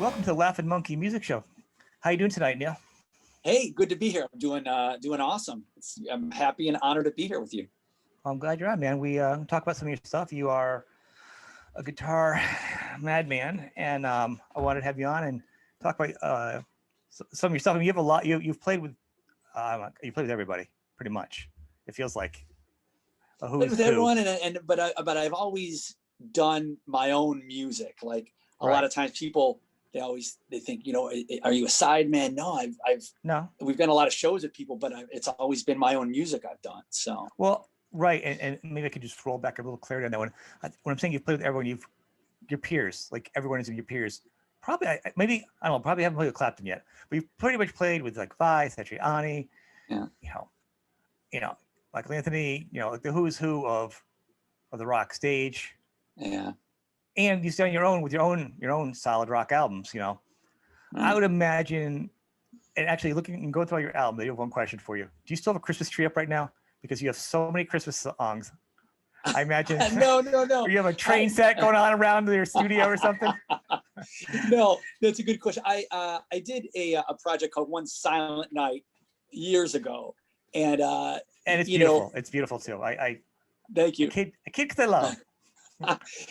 Welcome to the Laughing Monkey Music Show. How you doing tonight, Neil? Hey, good to be here. I'm doing awesome. I'm happy and honored to be here with you. Well, I'm glad you're on, man. We talk about some of your stuff. You are a guitar madman, and I wanted to have you on and talk about some of your stuff. I mean, you have a lot. You've played with everybody, pretty much. It feels like a who's with everyone, but I've always done my own music. Like a lot of times, people they think, are you a sideman? No, no. We've done a lot of shows with people, but it's always been my own music I've done. So well, right, and maybe I could just roll back a little clarity on that one. When I'm saying you've played with everyone, your peers, like everyone is your peers. Probably, I don't know. Probably haven't played with Clapton yet, but you've pretty much played with like axe-fxiii, Michael Anthony, like the who's who of the rock stage. Yeah. And you've done your own solid rock albums, I would imagine, and actually looking and going through all your albums, I have one question for you. Do you still have a Christmas tree up right now? Because you have so many Christmas songs. I imagine. No. Or you have a train set going on around your studio or something? No, that's a good question. I did a project called One Silent Night years ago. And it's beautiful. It's beautiful too. I thank you. A kid I love.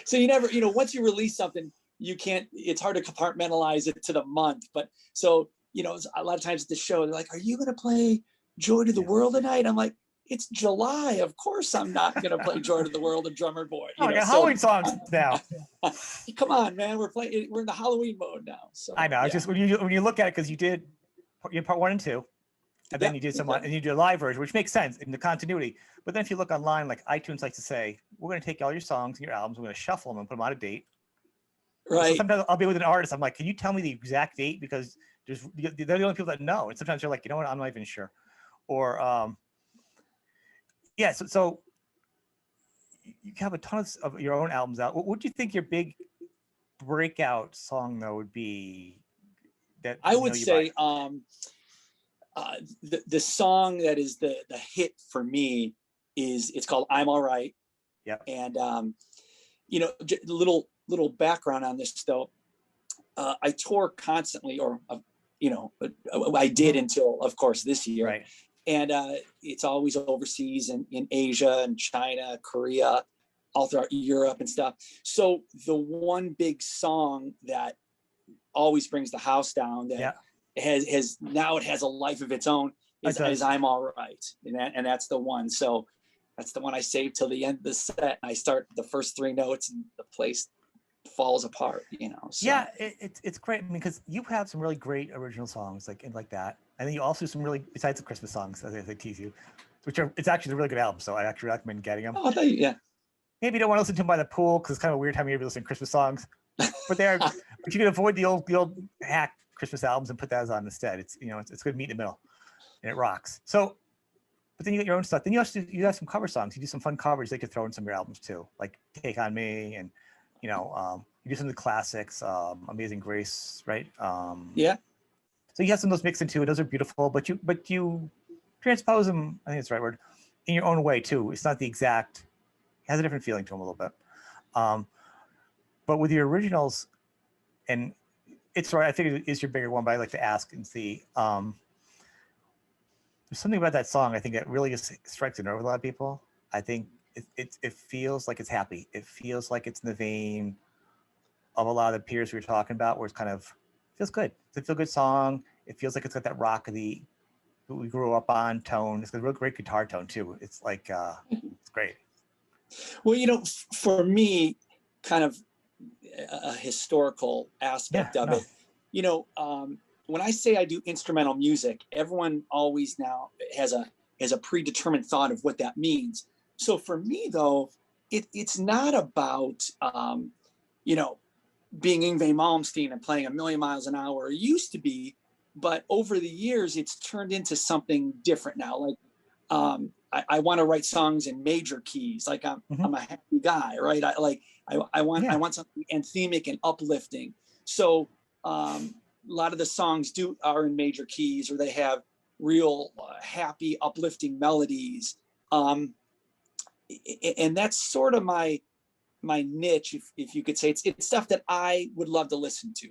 So you never, once you release something, you can't, it's hard to compartmentalize it to the month. But so, a lot of times at the show, they're like, are you going to play Joy to the World tonight? I'm like, it's July. Of course I'm not going to play Joy to the World of Drummer Boy. Halloween songs now. Come on, man. We're in the Halloween mode now. So I know. It's just when you look at it, because you did part 1 and 2. And then you did and you did a live version, which makes sense in the continuity. But then if you look online, like iTunes likes to say, we're going to take all your songs and your albums, we're going to shuffle them and put them out of date. Right. So sometimes I'll be with an artist. I'm like, can you tell me the exact date? Because they're the only people that know. And sometimes they're like, you know what? I'm not even sure. Or, So you have a ton of your own albums out. What do you think your big breakout song though would be? That I would say, the song that is the hit for me it's called I'm All Right. Yeah. And little background on this though. I tour constantly, or I did until of course this year. Right. And it's always overseas in Asia and China, Korea, all throughout Europe and stuff. So the one big song that always brings the house down that has now it has a life of its own is I'm All Right. And that's the one. So that's the one I save till the end of the set. I start the first 3 notes and the place falls apart, So. Yeah, it's great. I mean, because you have some really great original songs like that. And then you also some really, besides the Christmas songs, as I tease you, it's actually a really good album. So I actually recommend getting them. Oh, thank you. Yeah. Maybe you don't want to listen to them by the pool because it's kind of a weird time of year to listen to Christmas songs. But but you can avoid the old hack Christmas albums and put that on instead. It's it's good meet in the middle, and it rocks. So, but then you get your own stuff. Then you have some cover songs. You do some fun covers they could throw in some of your albums too, like "Take on Me" and you do some of the classics, "Amazing Grace," right? Yeah. So you have some of those mixed into it. Those are beautiful, but you transpose them. I think it's the right word, in your own way too. It's not the exact. It has a different feeling to them a little bit. But with your originals, and it's right, I think it is your bigger one, but I like to ask and see. There's something about that song I think that really just strikes a nerve with a lot of people. I think it feels like it's happy. It feels like it's in the vein of a lot of the peers we were talking about, where it's kind of feels good. It's a feel good song. It feels like it's got that rockety that we grew up on tone. It's got a real great guitar tone too. It's like it's great. Well, for me, kind of a historical aspect of it. When I say I do instrumental music, everyone always now has a predetermined thought of what that means. So for me, though, it's not about being Yngwie Malmsteen and playing a million miles an hour. It used to be, but over the years, it's turned into something different now. Like I want to write songs in major keys. Like I'm a happy guy, right? I want something anthemic and uplifting. So a lot of the songs are in major keys, or they have real happy, uplifting melodies. And that's sort of my my niche, if you could say. It's stuff that I would love to listen to,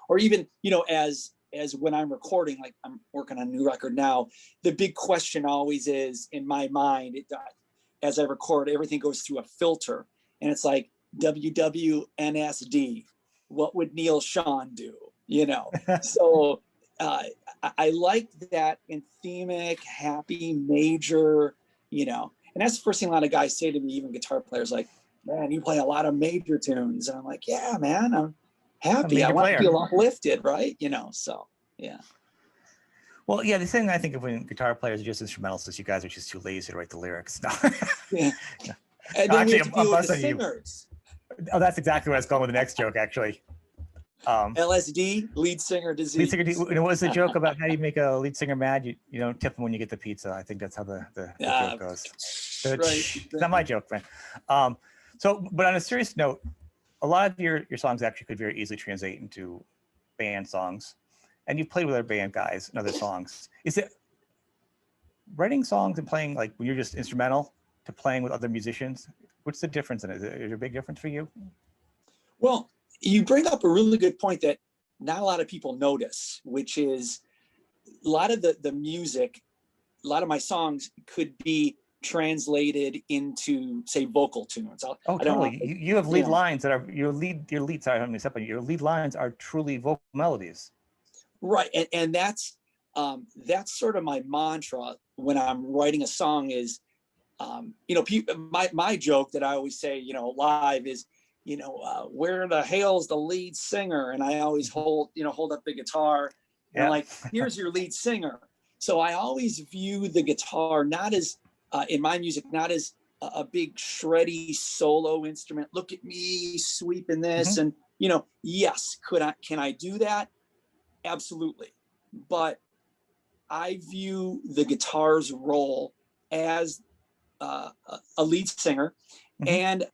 or even, as when I'm recording, like I'm working on a new record now, the big question always is in my mind, as I record, everything goes through a filter, and it's like WWNSD, what would Neil Sean do? So I like that anthemic, happy, major, and that's the first thing a lot of guys say to me, even guitar players, like, man, you play a lot of major tunes. And I'm like, yeah, man, I'm happy. I want to feel uplifted, right? So, yeah. Well, yeah, the thing I think of when guitar players are just instrumentalists is you guys are just too lazy to write the lyrics. No. Yeah. And then we have to deal with the singers. Oh, that's exactly where I was going with the next joke, actually. LSD, lead singer disease. Lead singer, what was the joke about how do you make a lead singer mad? You don't tip them when you get the pizza. I think that's how the joke goes. Right. It's not my joke, man. But on a serious note, a lot of your songs actually could very easily translate into band songs, and you've played with other band guys and other songs. Is it writing songs and playing, like when you're just instrumental, to playing with other musicians? What's the difference in it? Is there a big difference for you? Well, you bring up a really good point that not a lot of people notice, which is a lot of the music, a lot of my songs could be translated into, say, vocal tunes. Totally. You have lead lines that are your lead lines are truly vocal melodies. Right. And that's sort of my mantra when I'm writing a song is, my joke that I always say, live is, where the hell's the lead singer? And I always hold up the guitar and I'm like, here's your lead singer. So I always view the guitar not as, in my music, not as a big shreddy solo instrument. Look at me sweeping this. And, yes, can I do that? Absolutely. But I view the guitar's role as a lead singer. And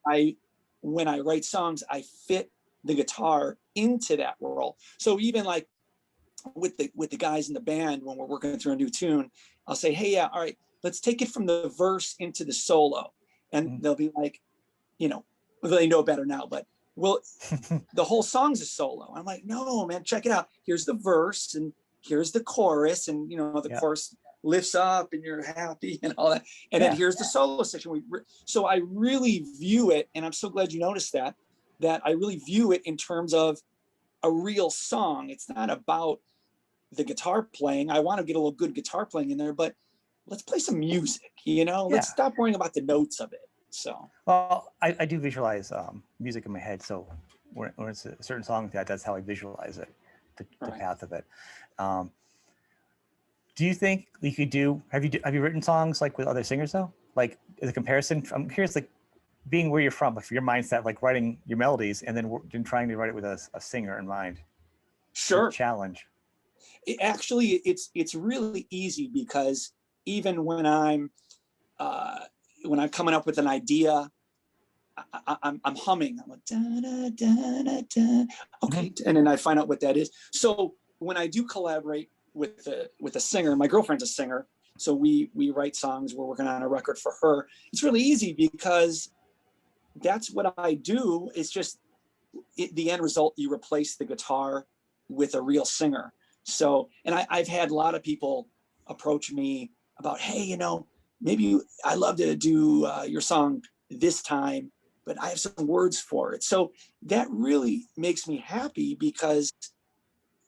when I write songs, I fit the guitar into that role. So even like with the guys in the band, when we're working through a new tune, I'll say, hey, yeah, all right, let's take it from the verse into the solo. And they'll be like, they know better now, but the whole song's a solo. I'm like, no, man, check it out. Here's the verse and here's the chorus, and the chorus lifts up and you're happy and all that. And then here's the solo section. So I really view it, and I'm so glad you noticed that I really view it in terms of a real song. It's not about the guitar playing. I want to get a little good guitar playing in there, but let's play some music, let's stop worrying about the notes of it. So, well, I do visualize music in my head. So when it's a certain song, that's how I visualize it, the path of it. Do you think you could have you written songs like with other singers though? Like as a comparison, I'm curious, like being where you're from, if your mindset, like writing your melodies and then trying to write it with a singer in mind. Sure. Challenge. Actually, it's really easy because even when I'm coming up with an idea, I'm humming. I'm like, da, da, da, da, da. Okay, and then I find out what that is. So when I do collaborate with a singer, my girlfriend's a singer, so we write songs. We're working on a record for her. It's really easy because that's what I do. It's just the end result. You replace the guitar with a real singer. So, and I've had a lot of people approach me about, hey, maybe I love to do your song this time, but I have some words for it. So that really makes me happy because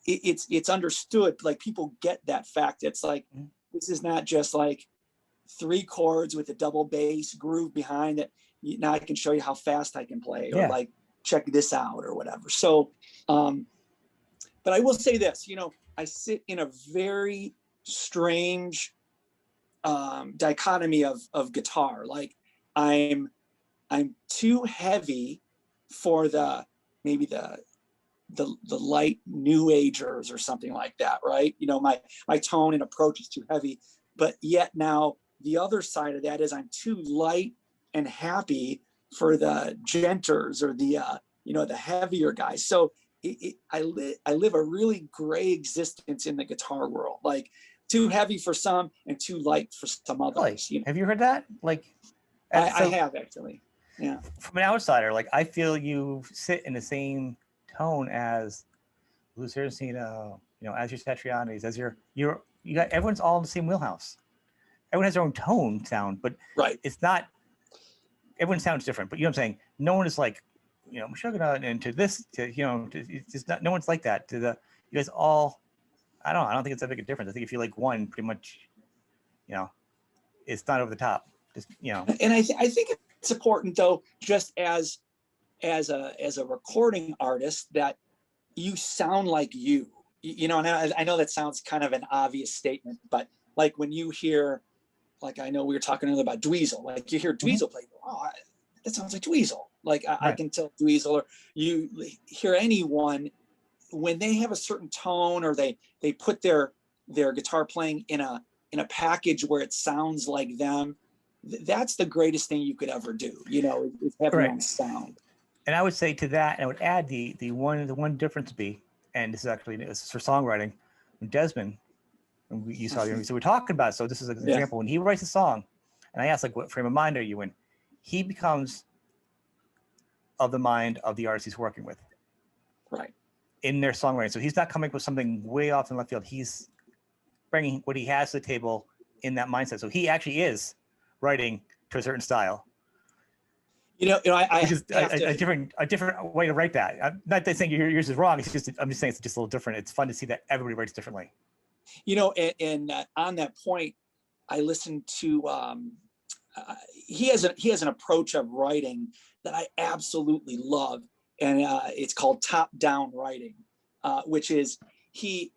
it's understood. Like people get that fact. It's like, this is not just like 3 chords with a double bass groove behind it. Now I can show you how fast I can play, or like, check this out or whatever. So, but I will say this, I sit in a very strange dichotomy of guitar. Like I'm too heavy for maybe the light new agers or something like that, right? My tone and approach is too heavy, but yet now the other side of that is I'm too light and happy for the genters or the heavier guys. So I live a really gray existence in the guitar world, like too heavy for some and too light for some others. Have you heard that? Like, I have actually. Yeah. From an outsider, like I feel you sit in the same tone as Luciano, as your Satriani's, as you got everyone's all in the same wheelhouse. Everyone has their own tone sound, but Right. it's not. Everyone sounds different, but you know what I'm saying. No one is like, Meshuggah into this, it's just not. No one's like that. You guys all. I don't know. I don't think it's that big a difference. I think if you like one, pretty much, it's not over the top. Just And I think it's important though, just as a recording artist, that you sound like you. And I know that sounds kind of an obvious statement, but like when you hear, like I know we were talking earlier about Dweezil, like you hear Dweezil play, that sounds like Dweezil. Like I can tell Dweezil, or you hear anyone when they have a certain tone, or they put their guitar playing in a package where it sounds like them. That's the greatest thing you could ever do, is have your own sound. And I would say to that, and I would add the one difference be, and this is for songwriting, when Desmond, you saw the interview, so we're talking about it, so this is an example. When he writes a song, and I ask, like, what frame of mind are you in? He becomes of the mind of the artist he's working with. Right. In their songwriting. So he's not coming up with something way off in left field. He's bringing what he has to the table in that mindset. So he actually is writing to a certain style. I which is a different way to write that. I'm not saying yours is wrong. It's just, I'm just saying it's just a little different. It's fun to see that everybody writes differently. And on that point, I listened to he has an approach of writing that I absolutely love, and it's called top-down writing, which is he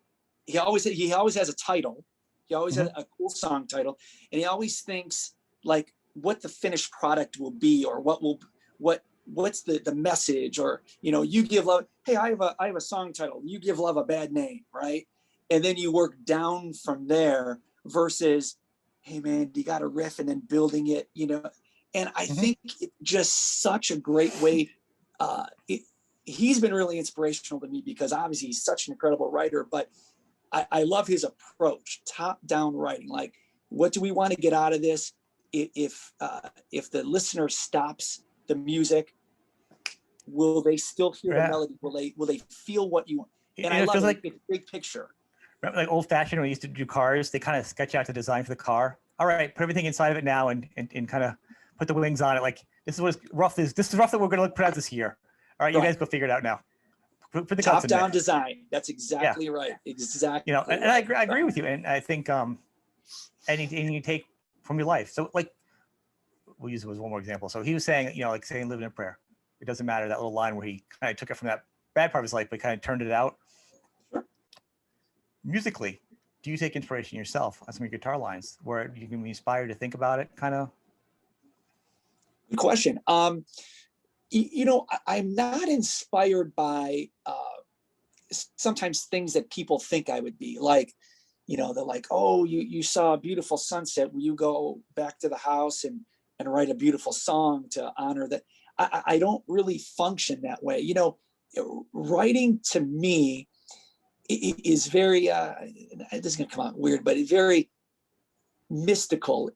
always has a title. He always has a cool song title, and he always thinks like what the finished product will be, or what's the message, or you give love. Hey, I have a song title. You give love a bad name, right? And then you work down from there versus, hey man, you got a riff, and then building it, And I think it's just such a great way. He's been really inspirational to me because obviously he's such an incredible writer, but I love his approach, top-down writing. Like, what do we want to get out of this? If the listener stops the music, will they still hear the melody? Will they feel what you want? And I love it. Like, it's big picture. Like old fashioned when we used to do cars, they kind of sketch out the design for the car. All right, put everything inside of it now and kind of put the wings on it. Like, this is what rough is. This is rough that we're going to put out this year. All right, you guys go figure it out now. Put the top down design. That's exactly right. Exactly. And I agree with you. And I think anything you take from your life. So like, we'll use it as one more example. So he was saying, like saying living in prayer. It doesn't matter, that little line where he kind of took it from that bad part of his life, but kind of turned it out. Sure. Musically, do you take inspiration yourself on some of your guitar lines where you can be inspired to think about it, kind of? Good question. I'm not inspired by sometimes things that people think I would be. Like, they're like, oh, you saw a beautiful sunset. Will you go back to the house and write a beautiful song to honor that? I don't really function that way. Writing to me is very, this is going to come out weird, but it's very mystical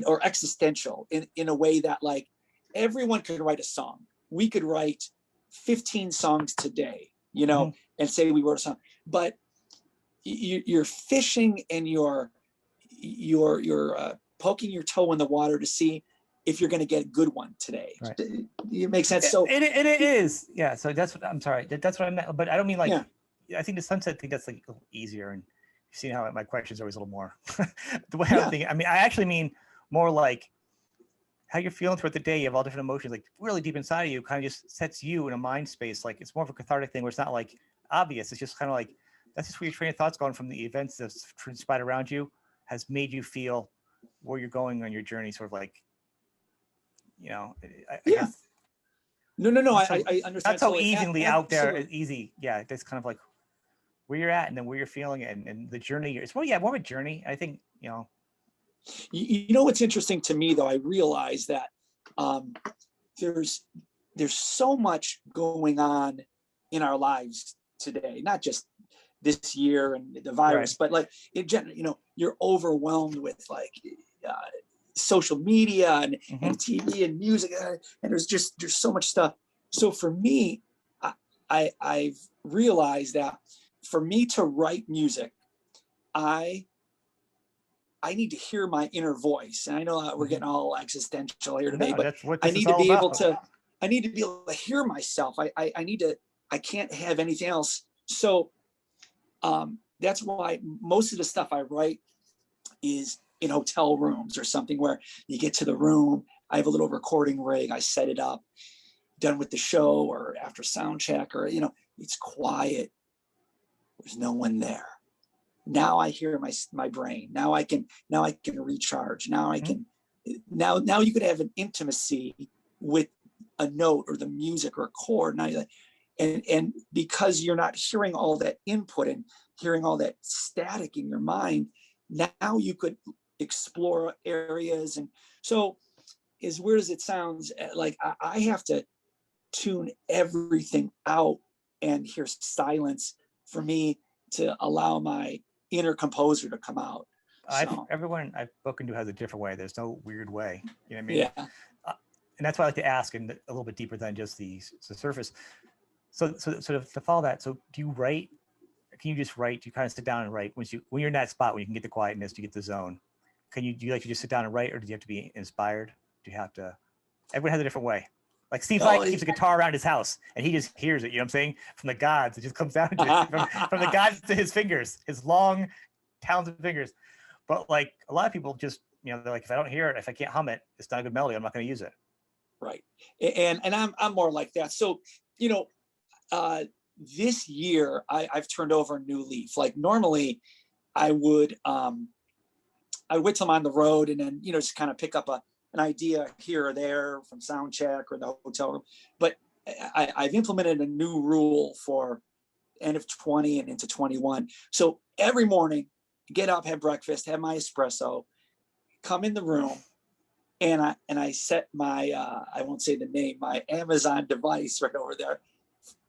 or existential in a way that, like, everyone could write a song. We could write 15 songs today, and say we wrote a song, but you're fishing and you're poking your toe in the water to see if you're going to get a good one today. Right. It makes sense. So it is. Yeah. So that's what I'm sorry. That's what I meant. But I don't mean like, I think the sunset thing, that's like a little easier. And you've seen how my questions are always a little more the way I'm thinking. I mean, I actually mean more like how you're feeling throughout the day. You have all different emotions, like really deep inside of you, kind of just sets you in a mind space. Like, it's more of a cathartic thing where it's not like obvious. It's just kind of like, that's just where your train of thoughts going from the events that's transpired around you has made you feel where you're going on your journey, sort of like, I guess. No. I understand. That's so easily out there. It's easy. Yeah. That's kind of like where you're at and then where you're feeling and the journey. It's more of a journey. I think, what's interesting to me though, I realize that there's so much going on in our lives today, not just this year and the virus, but like in general, you're overwhelmed with like social media and Mm-hmm. TV and music, and there's so much stuff. So for me, I've realized that for me to write music, I need to hear my inner voice. And I know that we're getting all existential here today, No, but that's what I this is need to all be able about. to, hear myself. I need to, I can't have anything else. So that's why most of the stuff I write is in hotel rooms or something where you get to the room. I have a little recording rig. I set it up, done with the show or after sound check, or, it's quiet. There's no one there. Now I hear my brain. Now I can recharge. Now I can, now you could have an intimacy with a note or the music or a chord. Now you're like, and because you're not hearing all that input and hearing all that static in your mind, now you could explore areas. And so, as weird as it sounds, like I have to tune everything out and hear silence for me to allow my inner composer to come out. So Everyone I've spoken to has a different way. There's no weird way. You know what I mean? yeah. And that's why I like to ask, and a little bit deeper than just the surface. So to follow that. So do you write? Can you just write? Do you kind of sit down and write when you're in that spot when you can get the quietness, you get the zone? Do you like to just sit down and write, or do you have to be inspired? Do you have to? Everyone has a different way. Like Steve Vai keeps a guitar around his house, and he just hears it. You know what I'm saying? From the gods, it just comes down to it. From the gods to his fingers, his long, talented fingers. But like a lot of people just, they're like, if I don't hear it, if I can't hum it, it's not a good melody. I'm not going to use it. Right. And I'm more like that. So, this year I've turned over a new leaf. Like normally I would wait till I'm on the road and then, just kind of pick up an idea here or there from sound check or the hotel room. But I've implemented a new rule for end of 20 and into 21. So every morning, get up, have breakfast, have my espresso, come in the room, and I set my I won't say the name, my Amazon device right over there.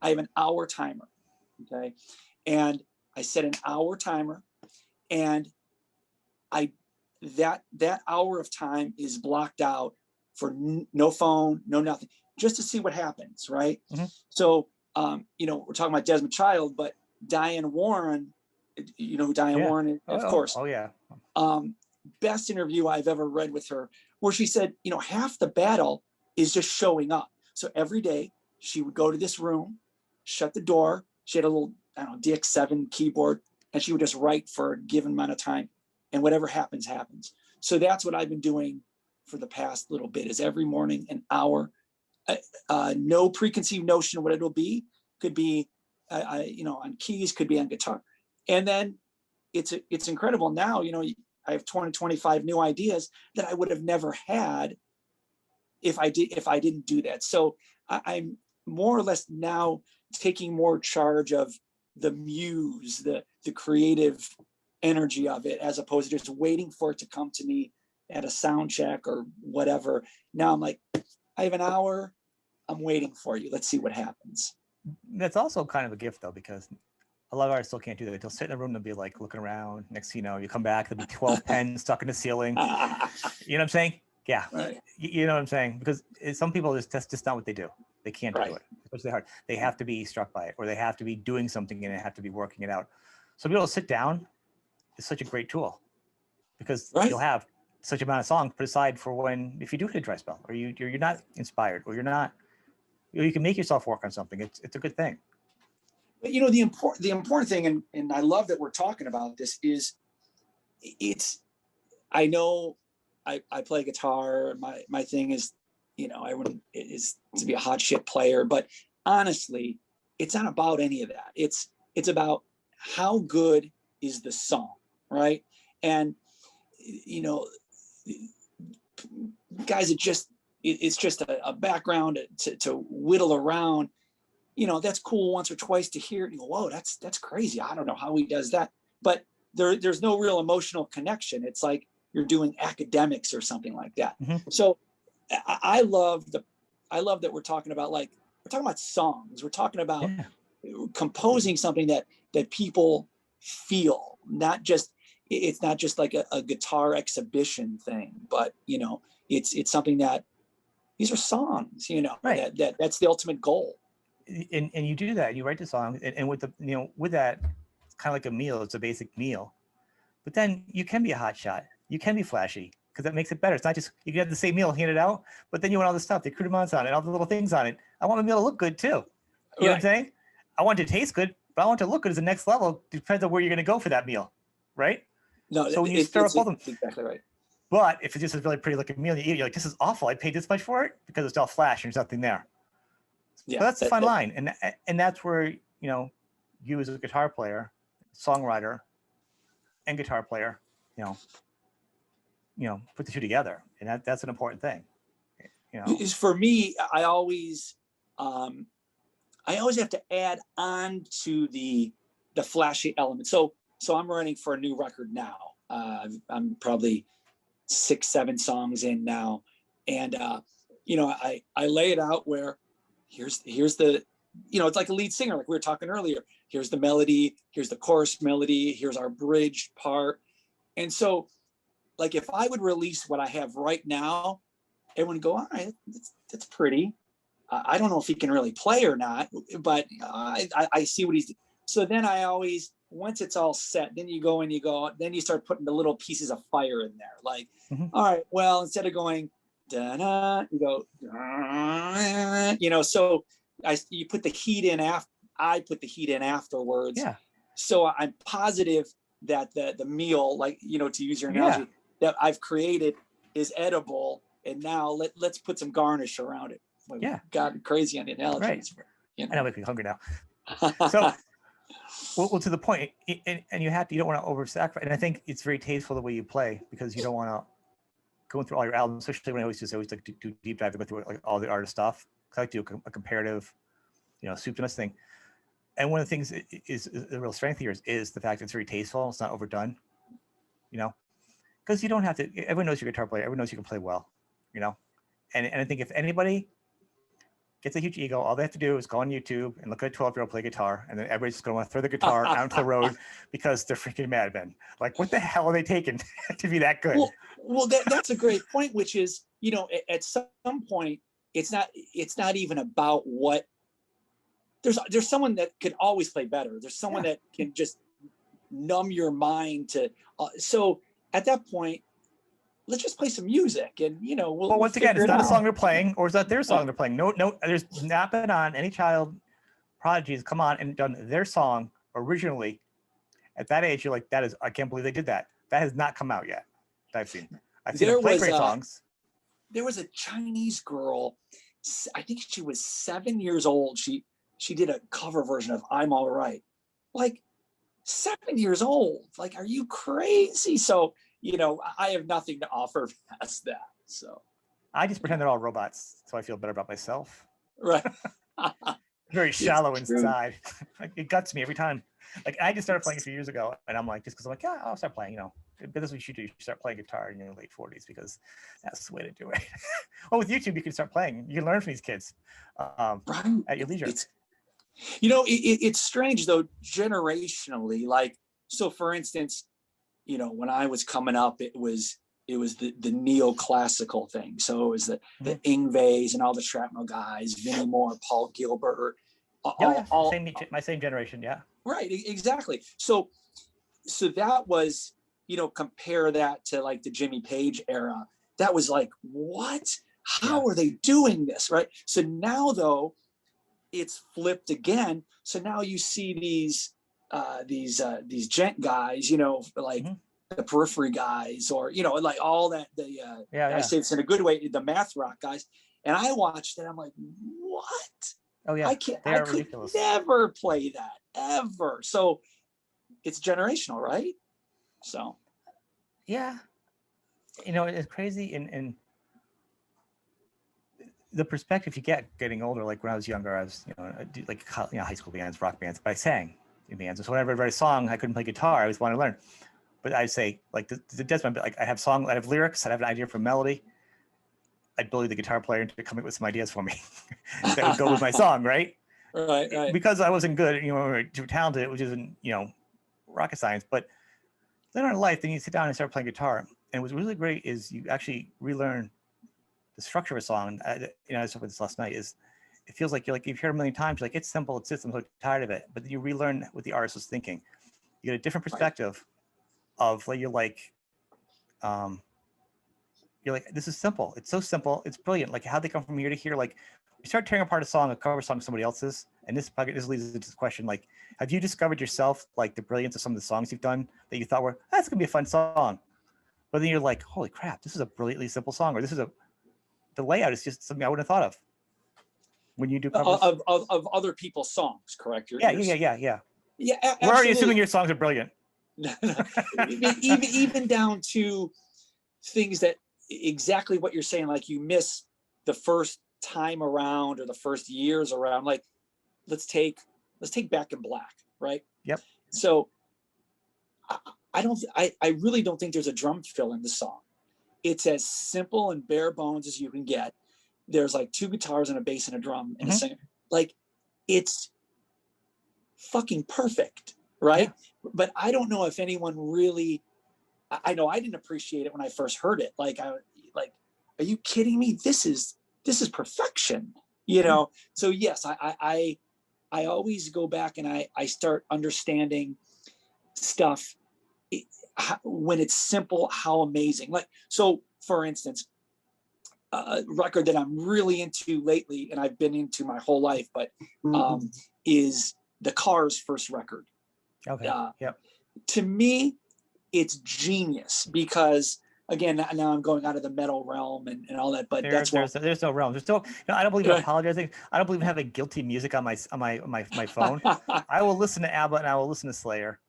I have an hour timer, okay, and I set an hour timer, and that hour of time is blocked out for no phone, no nothing, just to see what happens, right? Mm-hmm. So we're talking about Desmond Child, but Diane Warren, you know who Diane Warren is, of course. Oh yeah. Best interview I've ever read with her, where she said, half the battle is just showing up. So every day she would go to this room, shut the door. She had a little, DX7 keyboard, and she would just write for a given amount of time, and whatever happens, happens. So that's what I've been doing for the past little bit, is every morning, an hour, no preconceived notion of what it'll be. Could be, on keys, could be on guitar. And then it's incredible now, I have 20, 25 new ideas that I would have never had if I didn't do that. So I'm more or less now taking more charge of the muse, the creative energy of it, as opposed to just waiting for it to come to me at a sound check or whatever. Now I'm like, I have an hour, I'm waiting for you. Let's see what happens. That's also kind of a gift though, because a lot of artists still can't do that. They'll sit in a room, they'll be like looking around. Next thing you know, you come back, there'll be 12 pens stuck in the ceiling. You know what I'm saying? Yeah. Right. You know what I'm saying? Because some people, that's just not what they do. They can't do it. Especially hard. They have to be struck by it, or they have to be doing something and they have to be working it out. So to be able to sit down is such a great tool, because you'll have such amount of songs put aside for if you do hit a dry spell, or you're not inspired, or you're not, you can make yourself work on something. It's a good thing. But the important thing, and I love that we're talking about this, is I know I play guitar. My thing is, everyone is to be a hot shit player, but honestly, it's not about any of that. It's about how good is the song, right? And guys, it's just a background to whittle around. That's cool once or twice to hear it. You go, whoa, that's crazy. I don't know how he does that. But there's no real emotional connection. It's like you're doing academics or something like that. Mm-hmm. So I love that we're talking about songs. We're talking about composing something that people feel, not just, it's not just like a guitar exhibition thing, but it's something that these are songs, Right. that's the ultimate goal. And you do that, you write the song, and with the with that, it's kind of like a meal. It's a basic meal, but then you can be a hot shot. You can be flashy because that makes it better. It's not just you can have the same meal handed out, but then you want all the stuff, the accoutrements on it, all the little things on it. I want my meal to look good too. You know what I'm saying? I want it to taste good, but I want it to look good as the next level. Depends on where you're going to go for that meal, right? No, so when you stir up all them, exactly right. But if it's just a really pretty looking meal, you eat, you're like, this is awful. I paid this much for it because it's all flash and there's nothing there. Yeah, but that's a fine line, and that's where you as a guitar player, songwriter, and guitar player, put the two together, and that's an important thing. Is for me, I always have to add on to the flashy element. So I'm running for a new record now. I'm probably 6-7 songs in now, and I lay it out where here's the it's like a lead singer, like we were talking earlier. Here's the melody, here's the chorus melody, here's our bridge part. And so like if I would release what I have right now, everyone would go, all right, that's pretty. I don't know if he can really play or not, but I see what he's. So then I always, once it's all set, then you go, then you start putting the little pieces of fire in there. Like, all right, well, instead of going, da-da, you go, so you put the heat in after, I put the heat in afterwards. Yeah. So I'm positive that the meal, like, to use your analogy, that I've created is edible. And now let's put some garnish around it. Like, yeah. Got crazy on the analogies. Right. I know, make me hungry now. So, well, to the point, and you don't want to over-sacrifice. And I think it's very tasteful the way you play, because you don't want to go through all your albums, especially when I always like to do deep dive, to go through like all the artist stuff. I like to do a comparative, soup to nuts thing. And one of the things is the real strength here is the fact that it's very tasteful. It's not overdone, because you don't have to. Everyone knows you're a guitar player. Everyone knows you can play well, And I think if anybody gets a huge ego, all they have to do is go on YouTube and look at a 12-year-old play guitar, and then everybody's just going to want to throw the guitar out into the road because they're freaking madmen. Like, what the hell are they taking to be that good? Well, that's a great point, which is, at some point, it's not even about what. There's someone that could always play better. There's someone that can just numb your mind to. So at that point, let's just play some music, and well, once again, it's not a song they're playing, or is that their song they're playing? No, there's not been on any child prodigies come on and done their song originally. At that age, you're like, I can't believe they did that. That has not come out yet. I've seen them play great songs. There was a Chinese girl, I think she was 7 years old. She did a cover version of "I'm All Right." Like, 7 years old. Like, are you crazy? So. I have nothing to offer past that. So I just pretend they're all robots, so I feel better about myself. Right. Very shallow inside. It guts me every time. Like, I just started playing a few years ago, and I'm like, just because I'm like, I'll start playing. But that's what you should do. You should start playing guitar in your late 40s, because that's the way to do it. Well, with YouTube, you can start playing. You can learn from these kids at your leisure. It's strange though, generationally. Like, so for instance. When I was coming up, it was the neoclassical thing. So it was the Yngwies and all the shrapnel guys, Vinnie Moore, Paul Gilbert. My same generation, yeah. Right, exactly. So that was, compare that to like the Jimmy Page era. That was like, what? How are they doing this, right? So now though, it's flipped again. So now you see these gent guys, like the Periphery guys, or like all that. I say this in a good way, the math rock guys. And I watched it. I'm like, what? Oh yeah, I could never play that ever. So it's generational, right? So yeah, it's crazy, and the perspective you get getting older. Like when I was younger, I was like high school bands, rock bands, but I sang in bands. And so whenever I write a song, I couldn't play guitar. I always wanted to learn. But I'd say, like, the Desmond, like, I have lyrics, I'd have an idea for melody. I'd bully the guitar player into coming up with some ideas for me that would go with my song, right? Right. Because I wasn't good, too talented, which isn't, rocket science. But Later in life, then you sit down and start playing guitar. And what's really great is you actually relearn the structure of a song. I was talking about this last night. Is it feels like you've heard it a million times. You're like, it's simple, it's this. I'm so tired of it. But then you relearn what the artist was thinking. You get a different perspective of like you're like, this is simple. It's so simple. It's brilliant. Like how they come from here to here. Like you start tearing apart a cover song, somebody else's. And this leads into this question. Like, have you discovered yourself, like the brilliance of some of the songs you've done that you thought were, that's going to be a fun song. But then you're like, holy crap, this is a brilliantly simple song. Or the layout is just something I wouldn't have thought of when you do covers. Of other people's songs, correct? Yeah. Yeah, We're already assuming your songs are brilliant. even down to things that exactly what you're saying, like you miss the first time around or the first years around. Like let's take Back in Black, right? Yep. So I really don't think there's a drum fill in the song. It's as simple and bare bones as you can get. There's like 2 guitars and a bass and a drum and a singer. Like it's fucking perfect, right? Yeah. But I don't know if anyone really, I know I didn't appreciate it when I first heard it. Like, are you kidding me? This is perfection, you know? So yes, I always go back and I start understanding stuff when it's simple, how amazing. Like, so for instance, a record that I'm really into lately, and I've been into my whole life, but is the Cars' first record. Okay. Yep. To me, it's genius because, again, now I'm going out of the metal realm and all that, but there's no realm. There's no. I don't believe in apologizing. I don't believe in having guilty music on my phone. I will listen to ABBA and I will listen to Slayer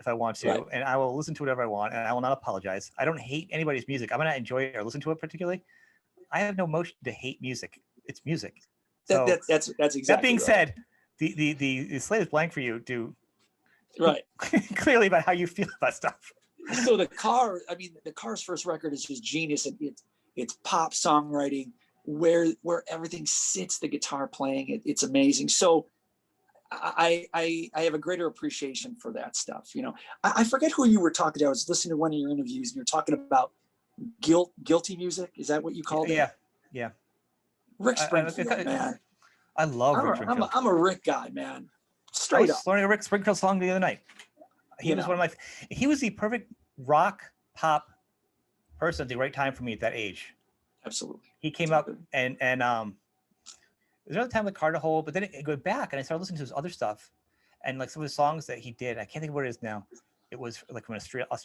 if I want to, and I will listen to whatever I want, and I will not apologize. I don't hate anybody's music. I might not enjoy it or listen to it particularly. I have no motion to hate music. It's music. So that's exactly. That being said, the slate is blank for you. Clearly about how you feel about stuff. So the Cars' first record is just genius. It's pop songwriting where everything sits, the guitar playing. It's amazing. So I have a greater appreciation for that stuff. You know, I forget who you were talking to. I was listening to one of your interviews and you're talking about guilty music. Is that what you called it? Yeah. Rick Springfield, man. I love Rick Springfield. I'm a Rick guy, man. Straight up. I was learning a Rick Springfield song the other night. He was the perfect rock pop person at the right time for me at that age. Absolutely. He came up and there's another time with Carter Hole, but then it went back and I started listening to his other stuff and like some of the songs that he did. I can't think of what it is now. It was like from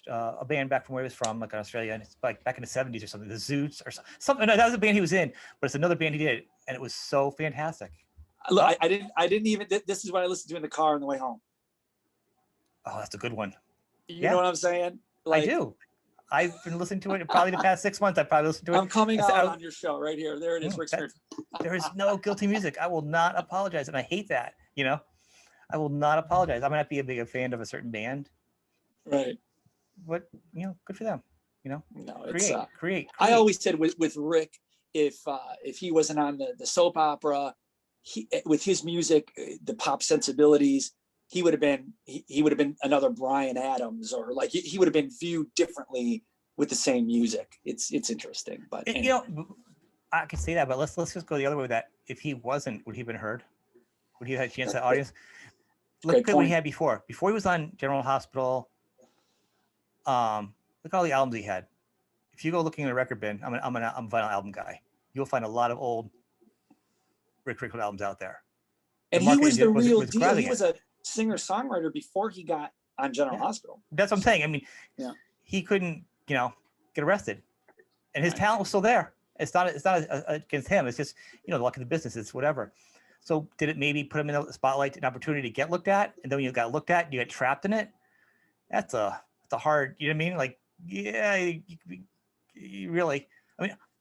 a band back from where he was from, like in Australia, and it's like back in the 70s or something. The Zoots or something. No, that was a band he was in, but it's another band he did, and it was so fantastic. Look, I didn't even. This is what I listened to in the car on the way home. Oh, that's a good one. You know what I'm saying? Like, I do. I've been listening to it probably the past 6 months. I probably listened to it. I'm coming out on your show right here. There it is, Rick. There is no guilty music. I will not apologize, and I hate that. You know, I will not apologize. I might not be a big fan of a certain band, right? But good for them. No, create. I always said with Rick, if he wasn't on the soap opera, with his music, the pop sensibilities, he would have been another Bryan Adams, or like he would have been viewed differently with the same music. It's interesting, but anyway. I can say that, but let's just go the other way with that. If he wasn't, would he have been heard? Would he have had a chance at the audience? Look at what he had before. Before he was on General Hospital. Look at all the albums he had. If you go looking in the record bin, I'm a vinyl album guy. You'll find a lot of old Rick Springfield albums out there. And he was the real deal. He was a singer-songwriter before he got on General Hospital. That's what I'm saying. I mean, he couldn't, get arrested, and his talent was still there. It's not against him. It's just, the luck of the business. It's whatever. So did it maybe put him in the spotlight, an opportunity to get looked at, and then when you got looked at, you get trapped in it? That's a hard, you know what I mean? Like, you really,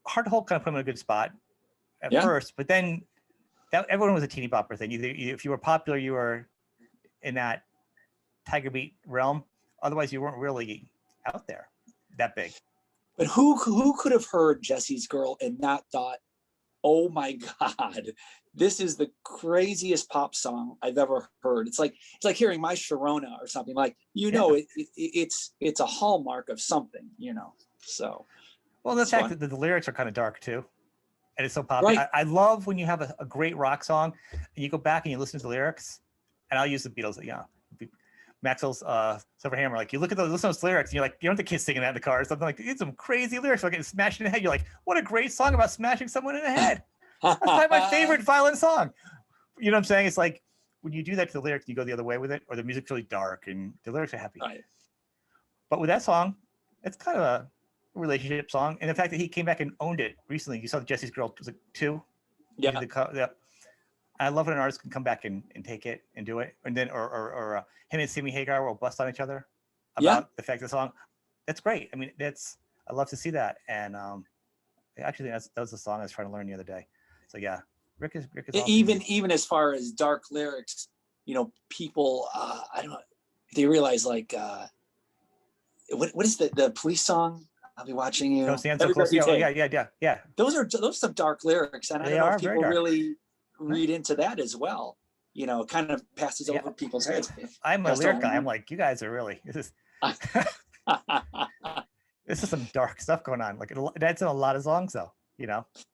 Hard to Hold kind of put him in a good spot at first, but then everyone was a teeny bopper thing. If you were popular, you were in that Tiger Beat realm. Otherwise, you weren't really out there that big. But who could have heard Jesse's Girl and not thought, oh my God, this is the craziest pop song I've ever heard. It's like hearing My Sharona or something. Like, it's a hallmark of something, So, well, the fact that the lyrics are kind of dark too, and it's so popular. Right. I love when you have a great rock song and you go back and you listen to the lyrics. And I'll use the Beatles, Maxwell's Silver Hammer. Like, you listen to those lyrics and you're like, you don't have the kids singing that in the car or something. Like, it's some crazy lyrics, like getting smashed in the head. You're like, what a great song about smashing someone in the head. That's probably my favorite violin song. You know what I'm saying? It's like when you do that to the lyrics, you go the other way with it, or the music's really dark and the lyrics are happy. Right. But with that song, it's kind of a relationship song. And the fact that he came back and owned it recently, you saw Jesse's Girl, was it 2? Yeah. I love when an artist can come back and take it and do it. And then, or him and Sammy Hagar will bust on each other about the fact of the song. That's great. I mean, I love to see that. And actually, that was the song I was trying to learn the other day. So yeah, Rick is awesome. Even as far as dark lyrics, people, I don't know, they realize like, what is the police song? I'll be watching you. Don't stand so close. Yeah. Those are some dark lyrics, and I don't know if people really read into that as well. Kind of passes over people's heads. I'm a lyric guy. I'm like, you guys are really this is some dark stuff going on. Like, that's in a lot of songs though,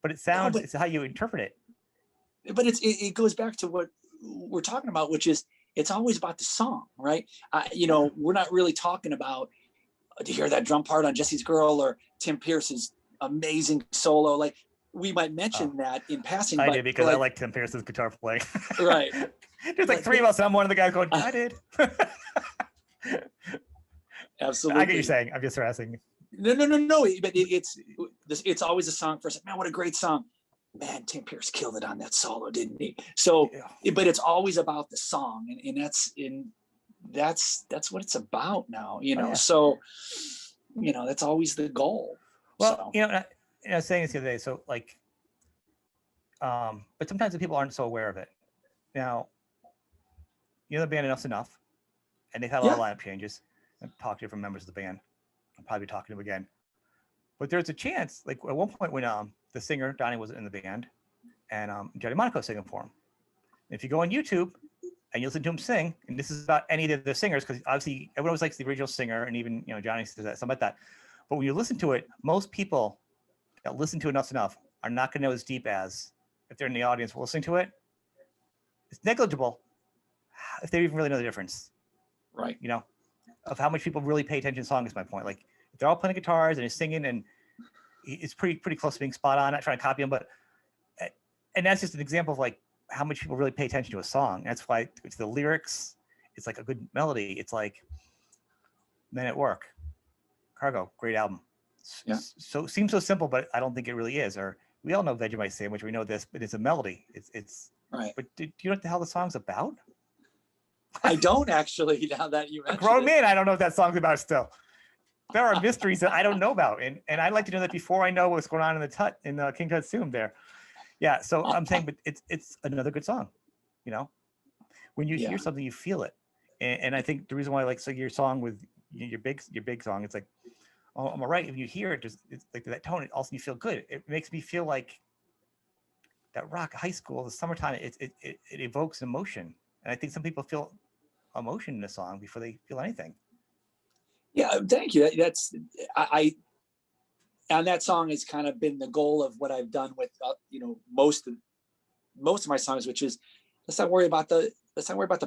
but it sounds, it's how you interpret it. But it goes back to what we're talking about, which is it's always about the song, right? We're not really talking about to hear that drum part on Jesse's Girl or Tim Pierce's amazing solo. Like, we might mention that in passing. I did, because I like Tim Pierce's guitar playing. Right. There's like 3 of us, and I'm one of the guys going, I did. Absolutely. I get what you're saying. I'm just harassing. No. But it's always a song first. Man, what a great song. Man, Tim Pierce killed it on that solo, didn't he? So, but it's always about the song, and that's what it's about now, So, that's always the goal. Well, I was saying this the other day. So, like, but sometimes the people aren't so aware of it. Now, the band Enough's Enough, and they've had a lot of lineup changes. I've talked to different members of the band. I'll probably be talking to them again. But there's a chance, like at one point when the singer Donnie was in the band, and Johnny Monaco singing for him. And if you go on YouTube and you listen to him sing, and this is about any of the singers, because obviously everyone always likes the original singer, and even Johnny says that, something like that. But when you listen to it, most people that listen to Enough's Enough are not going to know as deep as if they're in the audience listening to it. It's negligible if they even really know the difference. Right. Of how much people really pay attention to the song is my point. Like, if they're all playing guitars and he's singing, and it's pretty close to being spot on. Not trying to copy him, and that's just an example of like how much people really pay attention to a song. That's why it's the lyrics. It's like a good melody. It's like Men at Work, Cargo, great album. Yeah. So it seems so simple, but I don't think it really is. Or we all know Vegemite Sandwich. We know this, but it's a melody. It's right. But do you know what the hell the song's about? I don't actually. Now that you mentioned a grown man, I don't know what that song's about still. There are mysteries that I don't know about, and I'd like to know that before I know what's going on in the King Tut Zoom there. Yeah, so I'm saying, but it's another good song, When you hear something, you feel it, and I think the reason why I like your song with your big song, it's like, oh, I'm all right. When you hear it, it's like that tone. It also you feel good. It makes me feel like that rock high school, the summertime. It evokes emotion, and I think some people feel emotion in a song before they feel anything. Yeah, thank you. That's and that song has kind of been the goal of what I've done with most of my songs, which is let's not worry about the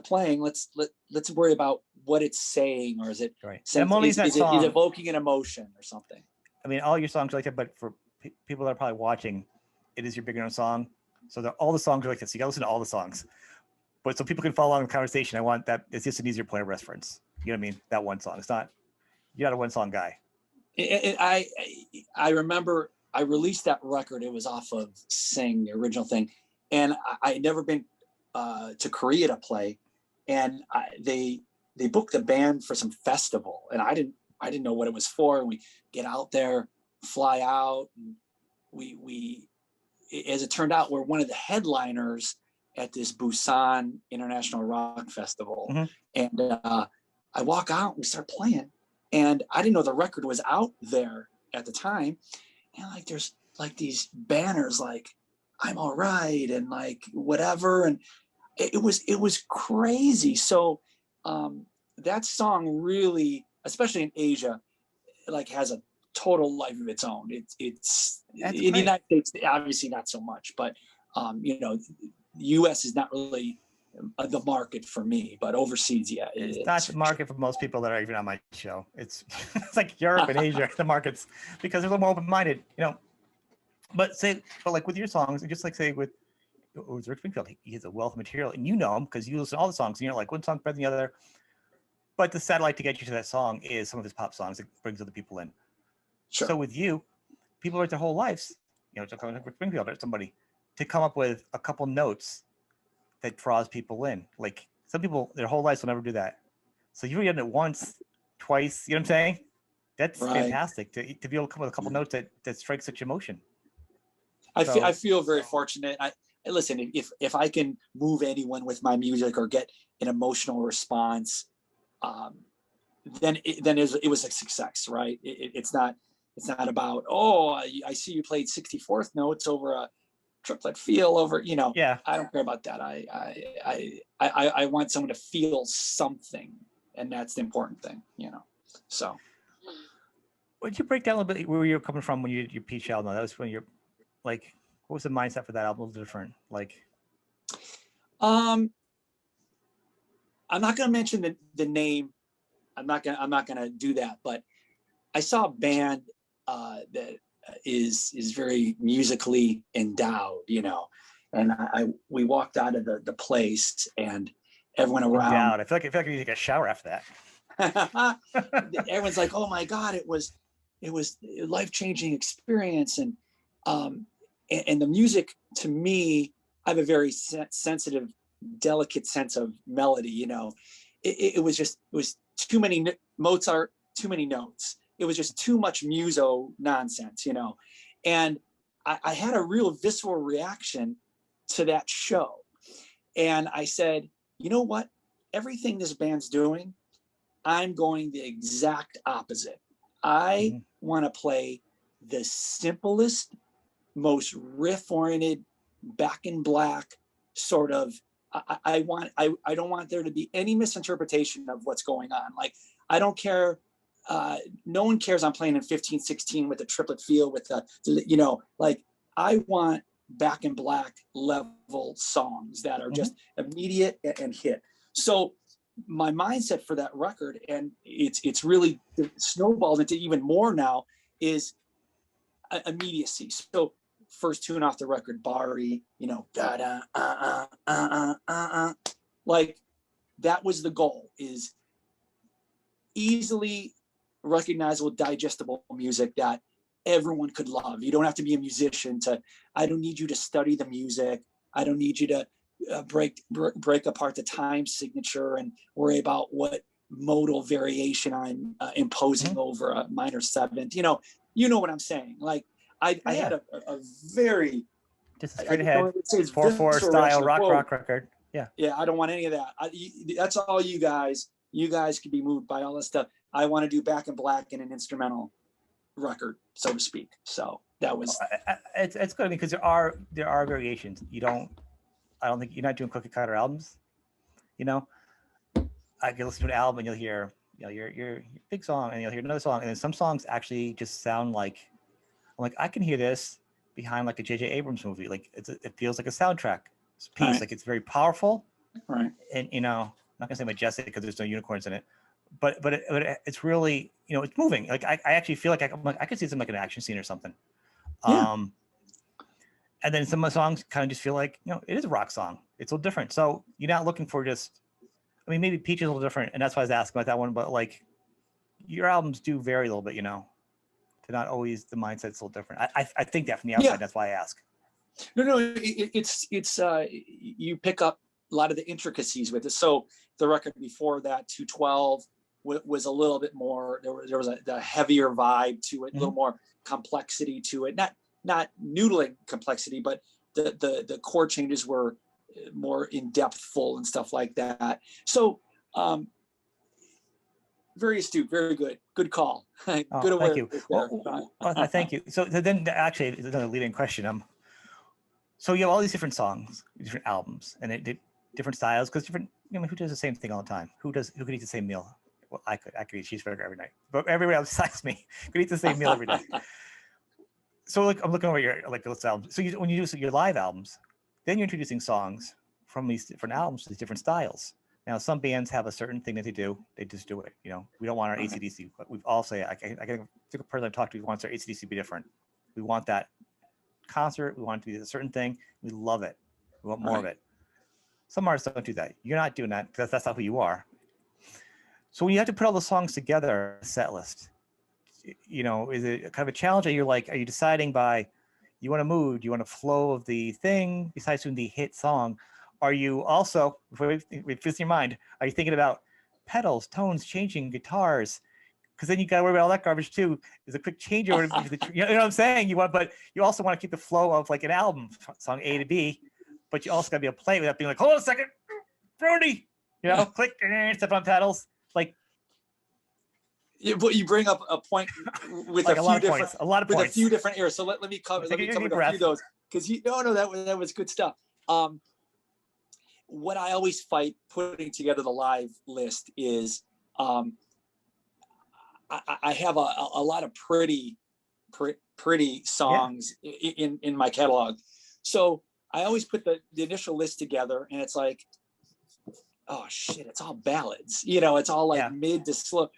playing. Let's worry about what it's saying, or is it right? Is it evoking an emotion or something? I mean, all your songs are like that, but for people that are probably watching, it is your bigger known song. So all the songs are like this. You got to listen to all the songs. But so people can follow along the conversation, I want that. It's just an easier point of reference. You know what I mean? That one song. It's not. You're not a one song guy. I remember I released that record. It was off of Sing, the original thing, and I had never been to Korea to play, and they booked the band for some festival, and I didn't know what it was for. And we get out there, fly out, and we as it turned out, we're one of the headliners at this Busan International Rock Festival. Mm-hmm. And I walk out and we start playing, and I didn't know the record was out there at the time. And like, there's like these banners, like, I'm all right, and like whatever. And it was crazy. So that song really, especially in Asia, like has a total life of its own. It's That's in the great. United States, obviously not so much, but you know, the US is not really the market for me, but overseas, yeah, It's not the market for most people that are even on my show. It's it's like Europe and Asia, the markets, because they're a little more open-minded, you know. But like with your songs, just like say with Rick Springfield, he has a wealth of material, and you know him because you listen to all the songs, and you're like, one song's better than the other. But the satellite to get you to that song is some of his pop songs that brings other people in. Sure. So with you, people write their whole lives, you know, to come to Rick Springfield or somebody to come up with a couple notes that draws people in. Like some people, their whole lives will never do that. So you've done it once, twice. You know what I'm saying? That's Right. fantastic to be able to come up with a couple notes that strike such emotion. I feel very fortunate. I listen, if I can move anyone with my music or get an emotional response, then it was a success, right? It's not about, oh, I see you played 64th notes over a triplet feel over, you know. Yeah. I don't care about that. I want someone to feel something, and that's the important thing, you know. So Would you break down a little bit where you're coming from when your Peach album? That was when you're like, what was the mindset for that album? A little different. Like, I'm not gonna mention the name. I'm not gonna do that. But I saw a band that is very musically endowed, you know, and we walked out of the place, and everyone around. endowed. I feel like I need to take a shower after that. Everyone's like, "Oh my God, it was a life-changing experience," and the music, to me, I have a very sensitive, delicate sense of melody. You know, it was too many Mozart, too many notes. It was just too much muso nonsense, you know, and I had a real visceral reaction to that show, and I said, you know what? Everything this band's doing, I'm going the exact opposite. I want to play the simplest, most riff-oriented, Back in Black sort of. I don't want there to be any misinterpretation of what's going on. Like, I don't care. No one cares I'm playing in 15/16 with a triplet feel with the, you know, like, I want Back in Black level songs that are just immediate and hit. So my mindset for that record, and it's really snowballed into even more now, is immediacy. So first tune off the record, Bari, you know, like, that was the goal, is easily recognizable, digestible music that everyone could love. You don't have to be a musician I don't need you to study the music. I don't need you to break apart the time signature and worry about what modal variation I'm imposing over a minor seventh. You know what I'm saying? Like, I had a very, just a straight ahead 4/4 style rock record. Yeah. Yeah, I don't want any of that. That's all you guys. You guys can be moved by all this stuff. I want to do Back in Black in an instrumental record, so to speak. So that was. It's good because there are variations. I don't think you're not doing cookie cutter albums. You know, I can listen to an album and you'll hear, you know, your big song, and you'll hear another song, and then some songs actually just sound like, I'm like, I can hear this behind like a J.J. Abrams movie. Like it feels like a soundtrack piece. Right. Like, it's very powerful. Right. And, you know, I'm not gonna say majestic because there's no unicorns in it, but it's really, you know, it's moving. Like I actually feel like I could see some like an action scene or something. Yeah. And then some of the songs kind of just feel like, you know, it is a rock song. It's a little different. So you're not looking for just, I mean, maybe Peach is a little different, and that's why I was asking about that one. But like, your albums do vary a little bit, you know. They're not always, the mindset's a little different. I think that from the outside. Yeah. That's why I ask. No, it's you pick up a lot of the intricacies with it. So the record before that, 212, was a little bit more. There was a heavier vibe to it, a little more complexity to it. Not noodling complexity, but the chord changes were more in depthful and stuff like that. So very astute, very good call. Good awareness. Thank you. Well, thank you. So then, actually, it's another leading question. So you have all these different songs, different albums, and it did different styles because different. Who does the same thing all the time? Who could eat the same meal? Well, I could eat cheeseburger every night, but everybody else besides me could eat the same meal every day. So like I'm looking over your those albums. So when you do your live albums, then you're introducing songs from these different albums to these different styles. Now some bands have a certain thing that they do. They just do it. We don't want our AC/DC. But we all say I think a person I've talked to wants our AC/DC to be different. We want that concert. We want it to be a certain thing. We love it. We want more of it. Some artists don't do that. You're not doing that because that's not who you are. So when you have to put all the songs together, a set list, is it kind of a challenge? Are you deciding by you want a mood, you want a flow of the thing besides doing the hit song? Are you also, if it's in your mind, are you thinking about pedals, tones, changing guitars? Because then you got to worry about all that garbage too. There's a quick changeover. You know what I'm saying? But you also want to keep the flow of like an album, song A to B, but you also got to be able to play without being like, hold on a second, Brody, click, step on pedals. Like, but you bring up a point with like a lot of points, a few different areas. So let me cover a few of those because that was good stuff. What I always fight putting together the live list is I have a lot of pretty songs in my catalog. So I always put the initial list together and it's like, oh shit, it's all ballads. It's all like mid to slow.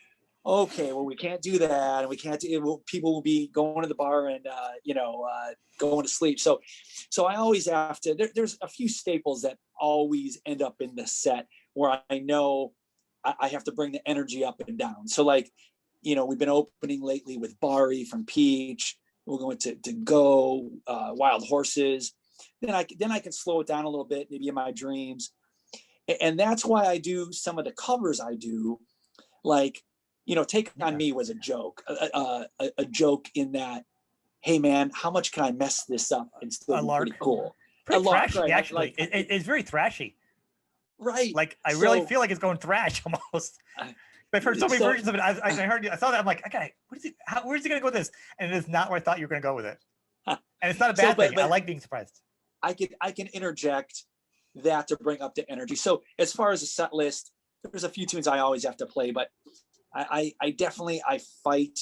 Okay, well, we can't do that. And we can't people will be going to the bar and, going to sleep. So I always have to, there's a few staples that always end up in the set where I know I have to bring the energy up and down. So like, we've been opening lately with Bari from Peach. We're going to Go, Wild Horses. Then I can slow it down a little bit, maybe in My Dreams. And that's why I do some of the covers I do. Like, Take On Me was a joke, a joke in that, hey man, how much can I mess this up and still be pretty cool? Pretty thrashy, right? Actually. It's very thrashy. Right. Like I really feel like it's going thrash almost. I've heard so many versions of it. I saw that. I'm like, okay, where's he going to go with this? And it is not where I thought you were going to go with it. And it's not a bad thing. I like being surprised. I can interject that to bring up the energy. So as far as a set list, there's a few tunes I always have to play, but I definitely fight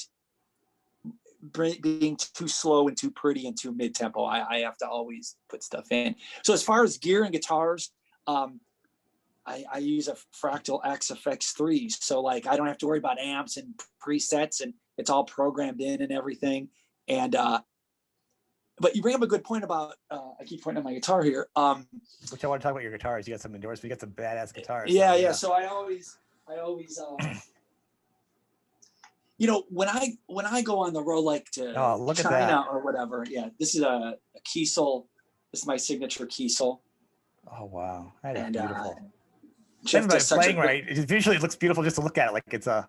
being too slow and too pretty and too mid tempo. I have to always put stuff in. So as far as gear and guitars, I use a Fractal axe-fxiii. So like, I don't have to worry about amps and presets and it's all programmed in and everything. And, but you bring up a good point about, I keep pointing at my guitar here. Which I want to talk about your guitars. You got some endorsements. You got some badass guitars. Yeah. So I always, when I go on the road, like to China or whatever. Yeah, this is a Kiesel. This is my signature Kiesel. Oh wow, that is beautiful. Jeff by playing right, visually it looks beautiful just to look at it. Like it's a.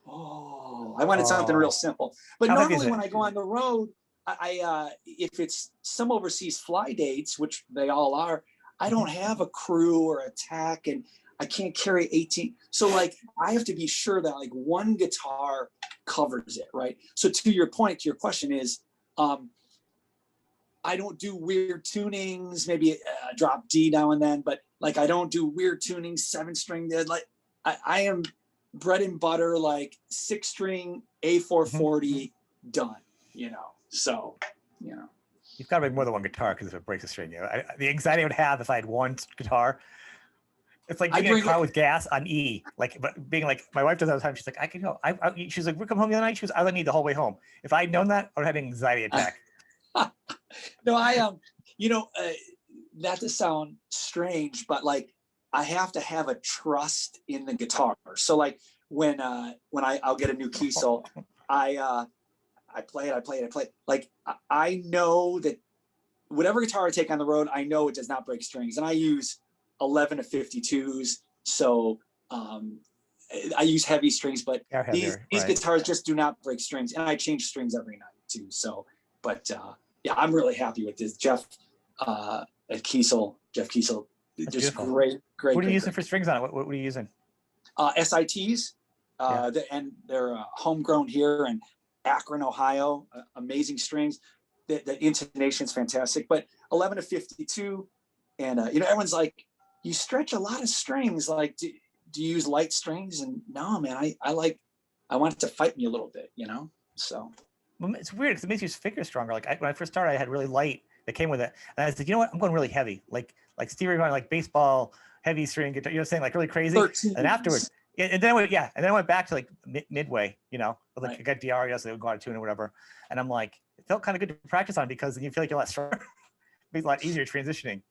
Oh, I wanted something real simple. But normally when I go on the road, I if it's some overseas fly dates, which they all are, I don't have a crew or a tech, and I can't carry 18. So like, I have to be sure that like one guitar covers it, right? So to your point, to your question is, I don't do weird tunings, maybe drop D now and then, but like, I don't do weird tunings, 7-string. Like I am bread and butter, like 6-string A440 done, so, You've got to make more than one guitar because if it breaks a string, the anxiety I would have if I had one guitar. It's like being in a car with gas on E, but being like, my wife does all the time. She's like, I can go. She's like, we come home the other night. She was, I don't need the whole way home. If I'd known that, I would have had an anxiety attack. No, not to sound strange, but like, I have to have a trust in the guitar. So like when I'll get a new Kiesel, I play it. Like I know that whatever guitar I take on the road, I know it does not break strings, and I use 11 to 52s. So I use heavy strings, but these guitars just do not break strings, and I change strings every night too. So, but yeah, I'm really happy with this. Jeff Kiesel, just great. What are you using for strings on it? What are you using? SITs, and they're homegrown here in Akron, Ohio. Amazing strings. the intonation is fantastic. But 11 to 52, and you know, everyone's like, you stretch a lot of strings. Like, do you use light strings? And no, man, I want it to fight me a little bit, you know. So well, it's weird because it makes your fingers stronger. Like when I first started, I had really light that came with it, and I said, you know what, I'm going really heavy, like Stevie Wonder, like baseball heavy string guitar. You know, saying like really crazy. 13s. And afterwards, and then I went back to like midway. You know, like Right. I got DRS, they would go out of tune or whatever, and I'm like, it felt kind of good to practice on because then you feel like you're less stronger. Makes it a lot easier transitioning.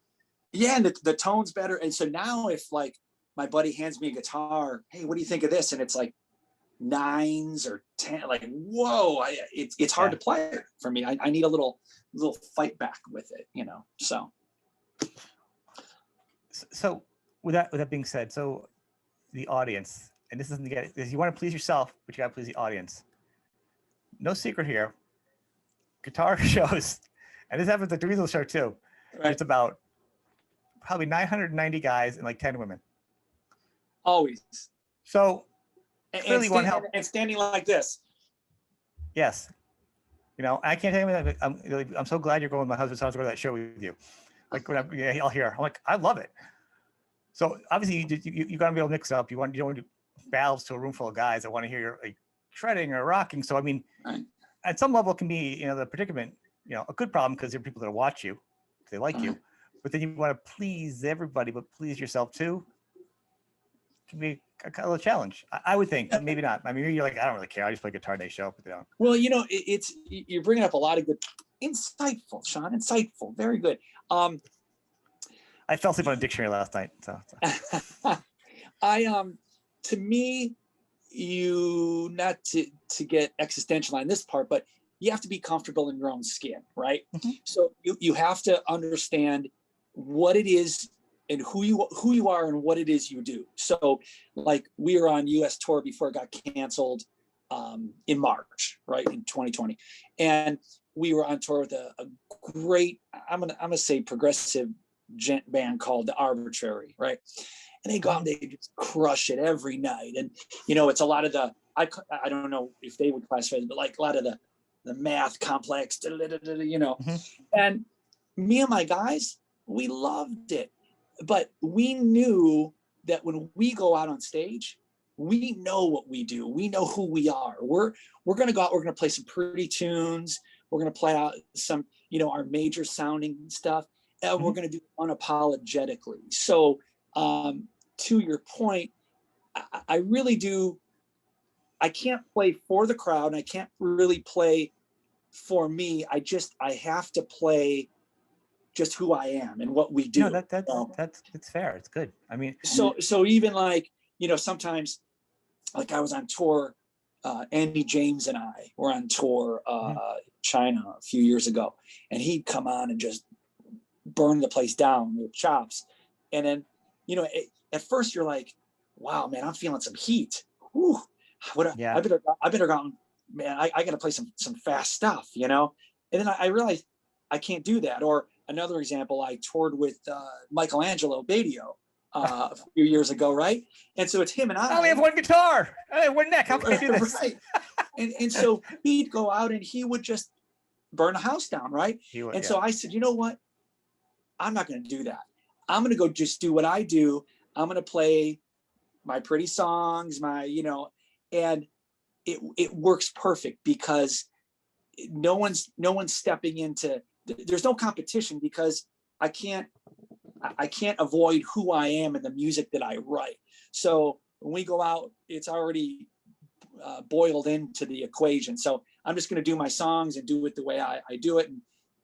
Yeah, and the tone's better. And so now if like my buddy hands me a guitar, hey, what do you think of this? And it's like 9s or 10, like, whoa, it's hard to play it for me. I need a little fight back with it, you know. So with that being said, so the audience, and this isn't is you want to please yourself, but you got to please the audience. No secret here. Guitar shows, and this happens at the Weasel show too. Right. It's about probably 990 guys and like 10 women. Always. So clearly, one help. And standing like this. Yes. You know, I can't tell you that I'm so glad you're going. My husband sounds to go to that show with you. Like when I'll hear, I'm like, I love it. So obviously you got to be able to mix up. You don't want to do valves to a room full of guys that want to hear your like shredding or rocking. So I mean, right. At some level, it can be, you know, the predicament, you know, a good problem because there are people that watch you, they like you, but then you want to please everybody, but please yourself too. It can be a little challenge, I would think. Maybe not. I mean, you're like, I don't really care. I just play guitar, they show up, but they don't. Well, you know, you're bringing up a lot of good, insightful, Sean, insightful, very good. I fell asleep on a dictionary last night. So. To me, you, not to get existential on this part, but you have to be comfortable in your own skin, right? Mm-hmm. So you have to understand what it is and who you are and what it is you do. So like we were on US tour before it got canceled in March, right, in 2020. And we were on tour with a great, I'm gonna say progressive gent band called The Arbitrary, right? And they go out and they just crush it every night. And, you know, it's a lot of the, I don't know if they would classify it, but like a lot of the math complex, you know. Mm-hmm. And me and my guys, we loved it. But we knew that when we go out on stage, we know what we do. We know who we are. We're going to go out, we're going to play some pretty tunes. We're going to play out some, you know, our major sounding stuff. And we're going to do it unapologetically. So, to your point, I really do. I can't play for the crowd, and I can't really play for me. I have to play just who I am and what we do. No, that's fair. It's good. I mean, so even like, you know, sometimes like I was on tour, Andy James and I were on tour, China a few years ago, and he'd come on and just burn the place down with chops. And then, you know, at first you're like, wow, man, I'm feeling some heat. Whew. I better go, man, I got to play some fast stuff, you know? And then I realized I can't do that. Or another example, I toured with Michelangelo Badio a few years ago, right? And so it's him and I. only have one guitar. I have one neck. How can I do this? Right. And so he'd go out and he would just burn the house down, right? So I said, you know what? I'm not going to do that. I'm going to go just do what I do. I'm going to play my pretty songs, you know, and it works perfect because no one's stepping into, there's no competition because I can't avoid who I am and the music that I write. So when we go out, it's already boiled into the equation. So I'm just going to do my songs and do it the way I do it.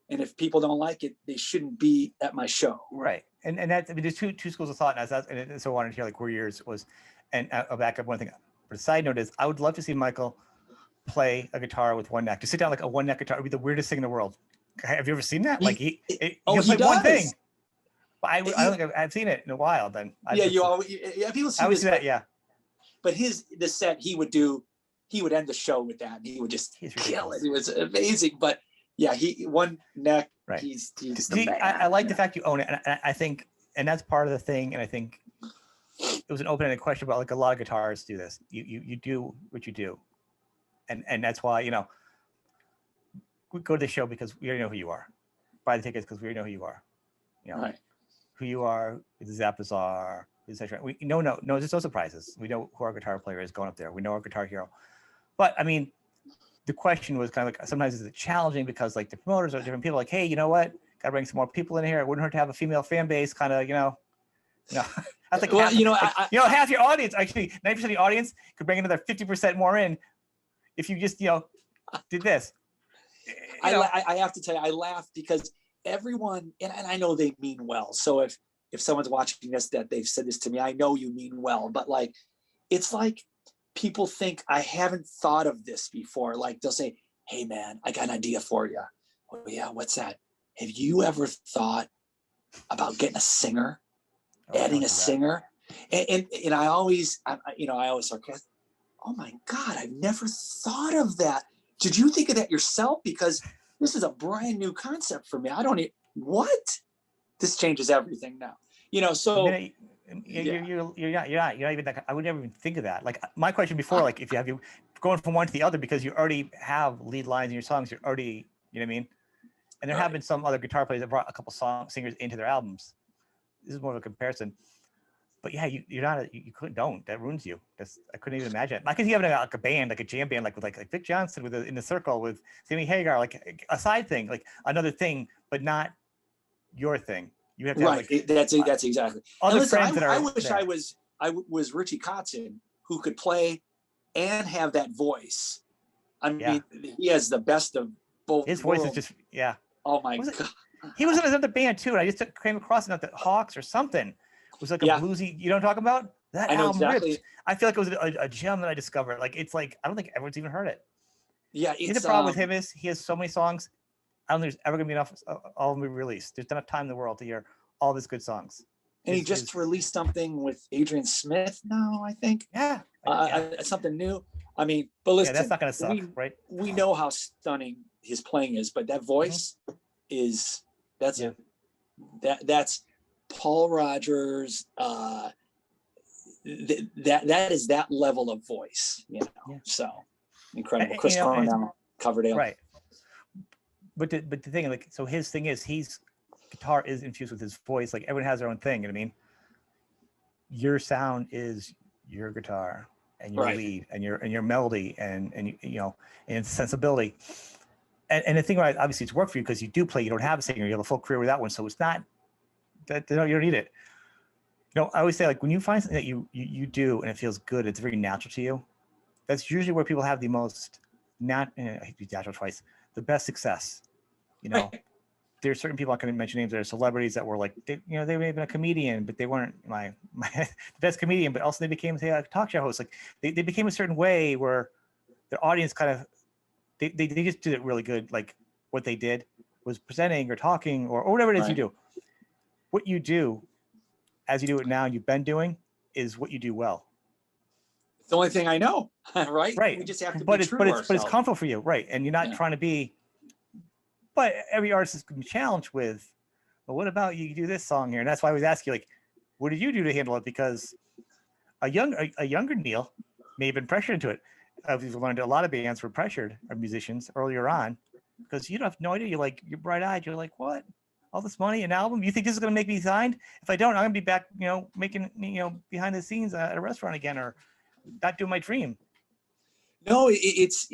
And if people don't like it, they shouldn't be at my show. Right. And that's, I mean, there's two schools of thought. And so I wanted to hear like where yours was. And I'll back up one thing. But a side note is I would love to see Michael play a guitar with one neck. To sit down like a one neck guitar would be the weirdest thing in the world. Have you ever seen that? Like he play one thing. But I don't think I've seen it in a while. Then people see this, that. Yeah. But the set he would end the show with that. And he would just kill it. It was amazing. But yeah, one neck. Right. He's the man. I like the fact you own it, and I think, and that's part of the thing. And I think it was an open-ended question about like a lot of guitarists do this. You do what you do, and that's why, you know, we go to the show because we already know who you are. Buy the tickets because we already know who you are. You know, Right. who you are, who the Zappas are, etc. We no, there's no surprises. We know who our guitar player is going up there. We know our guitar hero. But I mean, the question was kind of like sometimes is it challenging because like the promoters are different people. Like, hey, you know what? Got to bring some more people in here. It wouldn't hurt to have a female fan base. Kind of, that's like Well, half, half your audience. Actually, 90% of the audience could bring another 50% more in if you just did this. I have to tell you, I laugh because everyone, and I know they mean well. So if someone's watching this that they've said this to me, I know you mean well. But like, it's like people think I haven't thought of this before. Like they'll say, "Hey man, I got an idea for you." Oh yeah, what's that? Have you ever thought about getting a singer, adding a singer? And I always sarcastic. Oh my God, I've never thought of that. Did you think of that yourself? Because this is a brand new concept for me. I don't need what. This changes everything now. So you're not even that. I would never even think of that. Like my question before, like if you going from one to the other because you already have lead lines in your songs, you're already, you know what I mean? And there have been some other guitar players that brought a couple singers into their albums. This is more of a comparison. But yeah, you're not. You couldn't. Don't. That ruins you. I couldn't even imagine it. I could see having like a band, like a jam band, like with like Vic Johnson with In the Circle with Sammy Hagar, like a side thing, like another thing, but not your thing. You have to have, like, that's exactly. Other listen, friends that are. I wish there. I was Richie Kotzen, who could play and have that voice. I mean, he has the best of both. His voice is just Oh my God. He was in another band too, and I just came across it at the Hawks or something. It was like a bluesy. You know what I'm talking about? That album ripped. I feel like it was a gem that I discovered. Like it's like I don't think everyone's even heard it. Yeah, the problem with him is he has so many songs. I don't think there's ever gonna be enough all of them released. There's not enough time in the world to hear all of his good songs. And he just released something with Adrian Smith now, I think. Yeah. Something new. I mean, but listen, that's not gonna suck, right? We know how stunning his playing is, but that voice is that's Paul Rogers. That is that level of voice, So incredible. Chris Cornell, Coverdale, right? But the thing, like, so his thing is guitar is infused with his voice. Like everyone has their own thing. You know what I mean? Your sound is your guitar and your lead and your melody and sensibility. And the thing, right? Obviously, it's work for you because you do play. You don't have a singer. You have a full career with that one, so it's not that you don't need it. I always say, like, when you find something that you do and it feels good, it's very natural to you. That's usually where people have the most I hate to use natural twice. The best success. There's certain people, I can mention names, that are celebrities that were like, they may have been a comedian, but they weren't the best comedian, but also they became, say, a talk show host. Like they became a certain way where their audience kind of, they just did it really good. Like what they did was presenting or talking or whatever it is you do. What you do as you do it now and you've been doing is what you do well. It's the only thing I know, right? Right. We just have to be true to ourselves. But it's comfortable for you, right? And you're not trying to be. But every artist is going to be challenged with, well, what about you do this song here? And that's why I was asking, like, what did you do to handle it? Because a younger Neil may have been pressured into it. We've learned a lot of bands were pressured, or musicians, earlier on, because you don't have no idea. You're bright-eyed. You're like, what? All this money, an album? You think this is going to make me signed? If I don't, I'm going to be back, making, behind the scenes at a restaurant again, or not doing my dream. No, it's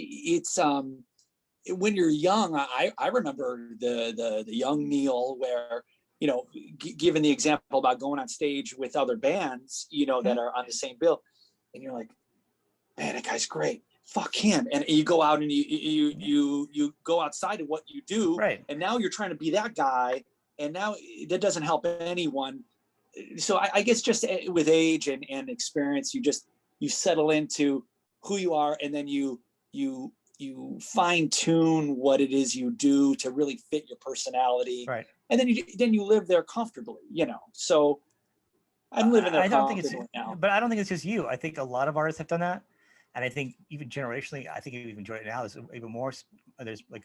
when you're young. I remember the young Neil where, given the example about going on stage with other bands, that are on the same bill, and you're like, man, that guy's great. Fuck him. And you go out and you go outside of what you do. Right. And now you're trying to be that guy. And now that doesn't help anyone. So I guess just with age and experience, you settle into who you are, and then you fine tune what it is you do to really fit your personality. Right. And then you live there comfortably, So I'm living there comfortably now. But I don't think it's just you. I think a lot of artists have done that. And I think even generationally, I think you even enjoy it now. There's even more. There's like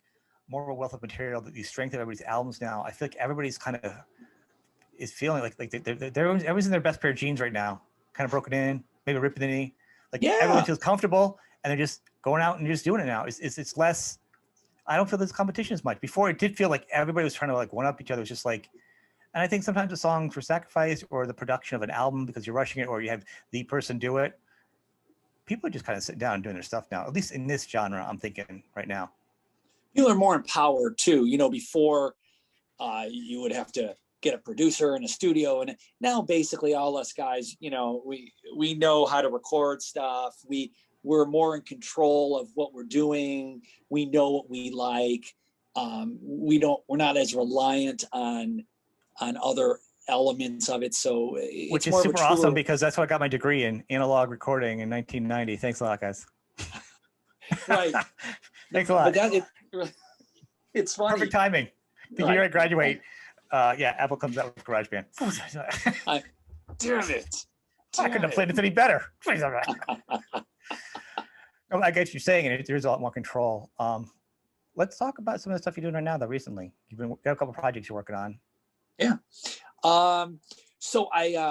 more of a wealth of material. The strength of everybody's albums now. I feel like everybody's kind of is feeling like everyone's in their best pair of jeans right now, kind of broken in, maybe ripping the knee. Like everyone feels comfortable, and they're just going out and just doing it now. It's less. I don't feel there's competition as much. Before, it did feel like everybody was trying to like one up each other. It was just like, and I think sometimes the song for Sacrifice or the production of an album because you're rushing it or you have the person do it, people are just kind of sitting down and doing their stuff now. At least in this genre, I'm thinking right now. People are more empowered too. You know, before you would have to get a producer in a studio, and now basically all us guys, you know, we know how to record stuff. We're more in control of what we're doing. We know what we like. We're not as reliant on other elements of it. So it's which is more super awesome because that's what I got my degree in analog recording in 1990. Thanks a lot, guys. Right. Thanks a lot. But it's funny. Perfect timing. The year I graduate, Apple comes out with GarageBand. Damn it. I couldn't have played it any better. I get what you're saying, and there's a lot more control. Let's talk about some of the stuff you're doing right now, though, recently. You've got a couple projects you're working on. Yeah. So I'm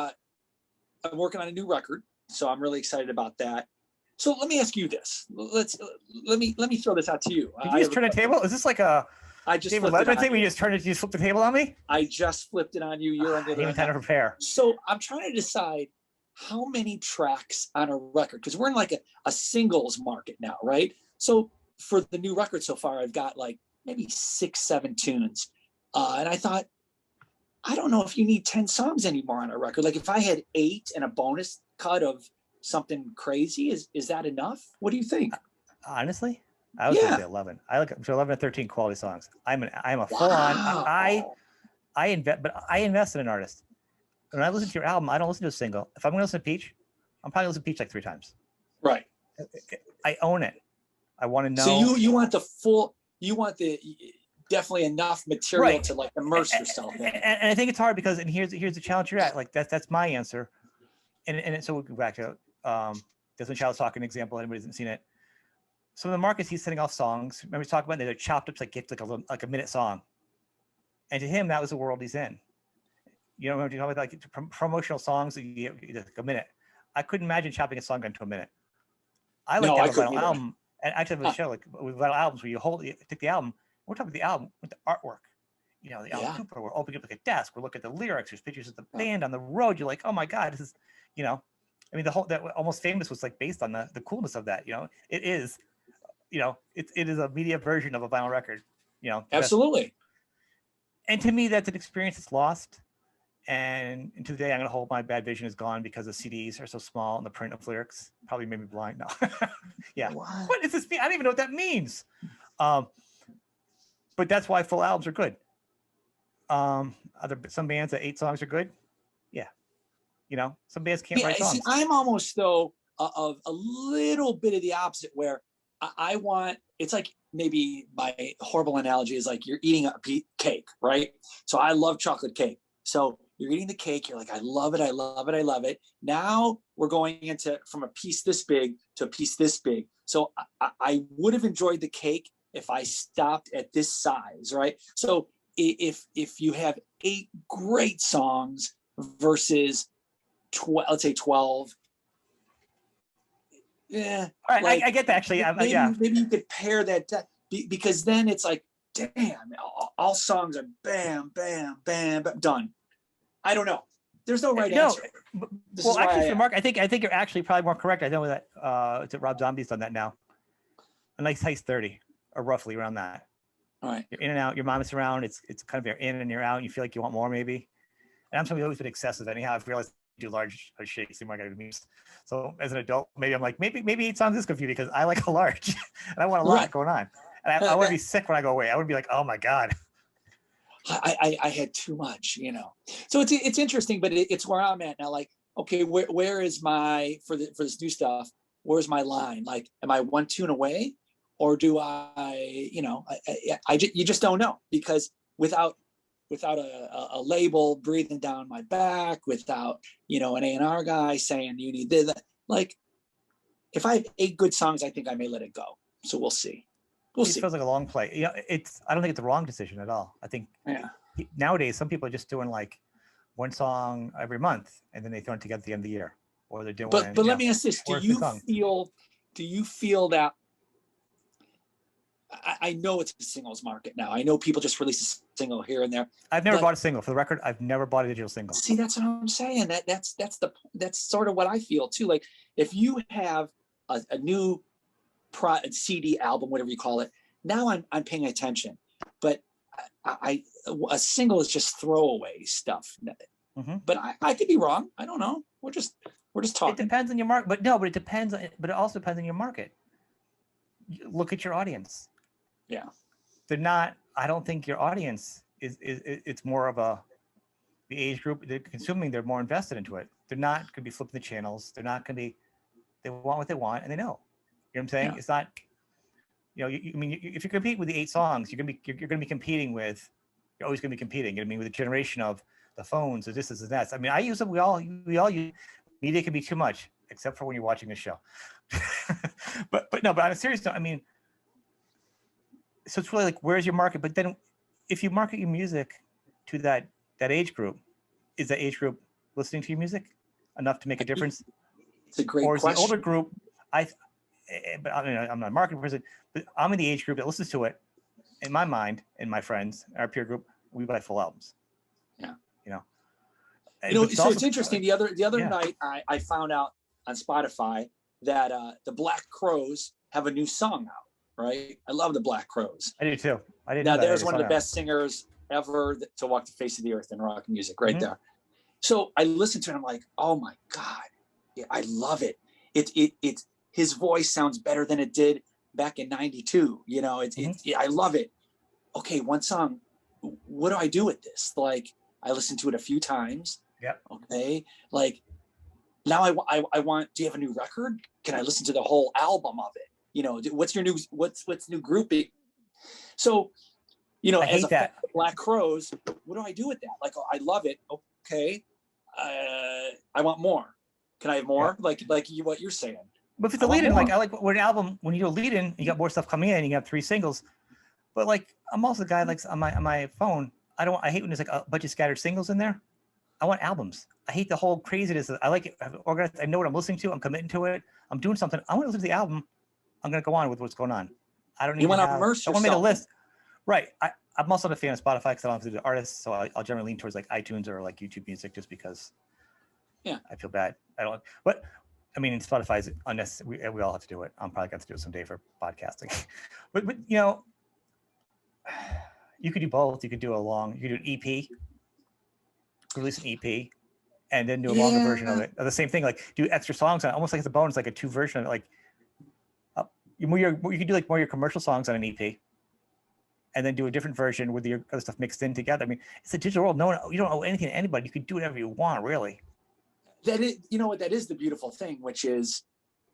working on a new record, so I'm really excited about that. So let me ask you this. Let me throw this out to you. Did you just turn a table? Is this like a David Letterman thing where you just flip the table on me? I just flipped it on you. You're under the even time to prepare. So I'm trying to decide how many tracks on a record, because we're in like a singles market now, right? So for the new record so far, I've got like maybe 6-7 tunes. And I thought, I don't know if you need 10 songs anymore on a record. Like if I had 8 and a bonus cut of something crazy, is that enough? What do you think? Honestly, I was gonna say 11. I like 11 to 13 quality songs. I'm a full on. I invest in an artist. When I listen to your album, I don't listen to a single. If I'm gonna listen to Peach, I'm probably listen to Peach like 3 times. Right. I own it. I want to know. So you want the full. You want the definitely enough material to like immerse yourself in. And I think it's hard because here's the challenge you're at. Like that's my answer. And so we'll go back to Desmond Child's talking example. Anybody hasn't seen it. Some of the markets he's sending off songs. Remember, he's talking about they're chopped up like a minute song. And to him, that was the world he's in. You know, when you talk about like promotional songs, you like a minute. I couldn't imagine chopping a song down to a minute. I like to have a vinyl album, and actually have a show like with vinyl albums where you take the album. We're talking about the album with the artwork. You know, the album Cooper. We're opening up like a desk. We're looking at the lyrics. There's pictures of the band on the road. You're like, oh my god, this is, you know, I mean, that Almost Famous was like based on the coolness of that. You know, it is, you know, it is a media version of a vinyl record. You know, absolutely. And to me, that's an experience that's lost. And today, I'm going to hold my bad vision is gone because the CDs are so small and the print of lyrics probably made me blind. No, yeah. What does this mean? I don't even know what that means. But that's why full albums are good. Some bands that 8 songs are good. Yeah, you know, some bands can't write songs. See, I'm almost though of a little bit of the opposite, where I want. It's like maybe my horrible analogy is like you're eating a cake, right? So I love chocolate cake. So you're eating the cake. You're like, I love it. I love it. I love it. Now we're going into from a piece this big to a piece this big. So I would have enjoyed the cake if I stopped at this size, right? So if you have 8 great songs versus let's say 12, yeah. All right, like, I get that actually. Maybe you could pare that down because then it's like, damn, all songs are bam, bam, bam, bam, done. I don't know. There's no right answer. Well, actually, for Mark, I think you're actually probably more correct. I know that Rob Zombie's done that now. A nice size 30, or roughly around that. All right. You're in and out. Your mom is around. It's kind of you're in and you're out. And you feel like you want more, maybe. And I'm somebody who's always been excessive. Anyhow, I've realized I do large shakes. Seem like I do. So as an adult, maybe I'm like maybe 8 songs is good for you because I like a large, and I want a lot going on. And I want to be sick when I go away. I would be like, oh my god. I had too much, you know. So it's interesting, but it's where I'm at now. Like, okay, where is my for this new stuff? Where's my line? Like, am I 1 tune away, or do I, you know, you just don't know, because without a label breathing down my back, without, you know, an A&R guy saying you need this, like, if I have 8 good songs, I think I may let it go. So we'll see. It feels like a long play. You know, I don't think it's the wrong decision at all. I think nowadays some people are just doing like 1 song every month and then they throw it together at the end of the year, or they're doing. But let me ask this: do you feel that I know it's a singles market now. I know people just release a single here and there. I've never bought a single. For the record, I've never bought a digital single. See, that's what I'm saying. That's sort of what I feel too. Like if you have a new CD album, whatever you call it, now I'm paying attention. But a single is just throwaway stuff. Mm-hmm. But I could be wrong. I don't know. We're just talking. It depends on your market. But it depends. But it also depends on your market. Look at your audience. Yeah. They're not. I don't think your audience is it's more of the age group they're consuming. They're more invested into it. They're not going to be flipping the channels. They're not going to be. They want what they want, and they know. You know what I'm saying? Yeah. It's not. I mean, if you compete with the 8 songs, you're going to be competing with. You're always going to be competing. You know what I mean, with the generation of the phones, or this is that. I mean, I use them. We all use. Media can be too much, except for when you're watching a show. but on a serious note, I mean, so it's really like, where's your market? But then, if you market your music to that age group, is that age group listening to your music enough to make a difference? It's a great question. Or is the older group? But I mean, I'm not a marketing person, but I'm in the age group that listens to it. In my mind, and my friends, our peer group, we buy full albums. Yeah. So it's interesting. The other night, I found out on Spotify that the Black Crowes have a new song out. Right, I love the Black Crowes. I do too. I didn't. Now there's one of the best singers ever to walk the face of the earth in rock music, right there. So I listened to it. I'm like, oh my god, yeah, I love it. It's his voice sounds better than it did back in '92. I love it. Okay, one song. What do I do with this? Like, I listened to it a few times. Yep. Okay. Like, now I want. Do you have a new record? Can I listen to the whole album of it? What's new grouping? So, as a Black Crowes, what do I do with that? Like, I love it. Okay. I want more. Can I have more? Yeah. Like what you're saying. But if it's a lead-in, like I like when an album, when you do a lead-in, you got more stuff coming in, you have 3 singles. But like, I'm also a guy like on my phone, I hate when there's like a bunch of scattered singles in there. I want albums. I hate the whole craziness. I like it. I've organized. I know what I'm listening to. I'm committing to it. I'm doing something. I want to listen to the album. I'm going to go on with what's going on. I don't need to immerse yourself. I want to make a list. Right. I'm also not a fan of Spotify because I don't have to do the artists. So I'll generally lean towards like iTunes or like YouTube Music just because I feel bad. But I mean, Spotify is unnecessary. We all have to do it. I'm probably going to do it someday for podcasting. but you could do both. You could do you could do an EP, release an EP, and then do a longer version of it. Or the same thing, like do extra songs on it, almost like it's a bonus, like a 2 version of it. Like, you could do like more of your commercial songs on an EP, and then do a different version with your other stuff mixed in together. I mean, it's a digital world. You don't owe anything to anybody. You can do whatever you want, really. That is the beautiful thing, which is,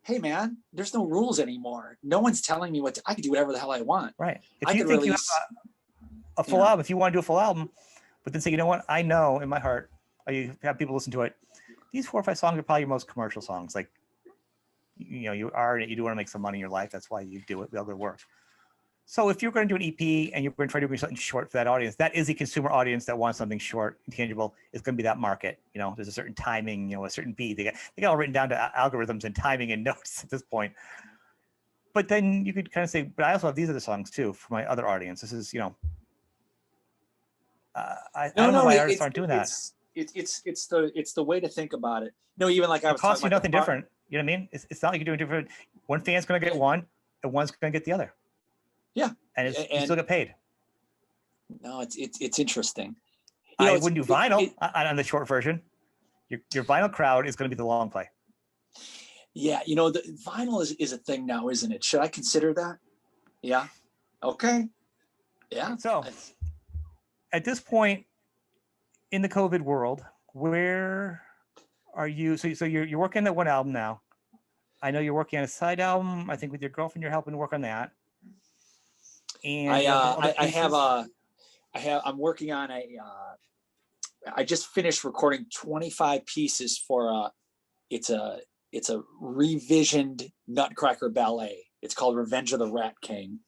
hey man, there's no rules anymore. No one's telling me I can do whatever the hell I want. Right. If you think you have a full album, if you want to do a full album, but then say, you know what, I know in my heart, you have people listen to it. These 4 or 5 songs are probably your most commercial songs. Like, you do want to make some money in your life. That's why you do it. We all go to work. So if you're going to do an EP and you're going to try to do something short for that audience, that is a consumer audience that wants something short and tangible. It's going to be that market. There's a certain timing, a certain beat. They got all written down to algorithms and timing and notes at this point. But then you could kind of say, but I also have these other songs too for my other audience. This is, I don't know why artists aren't doing that. It's the way to think about it. No, even like I was talking about. It costs you nothing different. You know what I mean? It's not like you're doing different. One fan's going to get one, and one's going to get the other. Yeah, and you still get paid. No, it's interesting. I wouldn't do vinyl on the short version. Your vinyl crowd is going to be the long play. Yeah, the vinyl is a thing now, isn't it? Should I consider that? Yeah. Okay. Yeah. So, at this point in the COVID world, where are you? So you're working on that one album now. I know you're working on a side album. I think with your girlfriend, you're helping to work on that. And I'm working on I just finished recording 25 pieces for it's a revisioned Nutcracker ballet. It's called Revenge of the Rat King.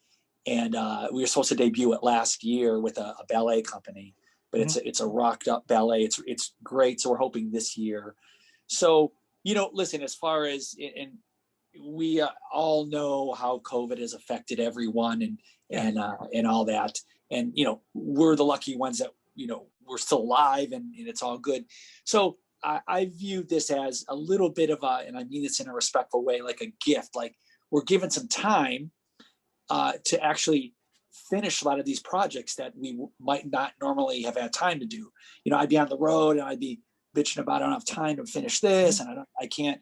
And we were supposed to debut it last year with a ballet company, but it's a rocked up ballet. It's great. So we're hoping this year. So, listen, as far as we all know how COVID has affected everyone, and all that. And, we're the lucky ones that, we're still alive, and it's all good. So I view this as a little bit of and I mean this in a respectful way, like a gift. Like, we're given some time to actually finish a lot of these projects that we might not normally have had time to do. I'd be on the road and I'd be bitching about I don't have time to finish this, and I can't,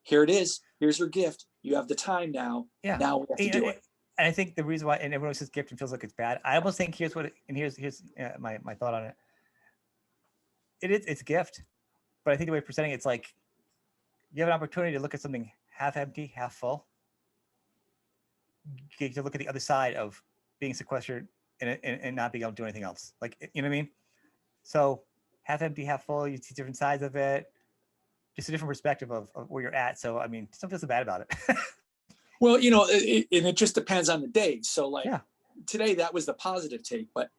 here it is. Here's your gift. You have the time now. Yeah. Now we have to do it. And I think the reason why, and everyone says gift and feels like it's bad. I almost think here's my thought on it. It's a gift, but I think the way of presenting it's like you have an opportunity to look at something half empty, half full. You get to look at the other side of being sequestered and not being able to do anything else. Like, you know what I mean? So half empty, half full, you see different sides of it, just a different perspective of where you're at. So, I mean, don't feel so bad about it. Well, and it just depends on the day. So like today, that was the positive take, but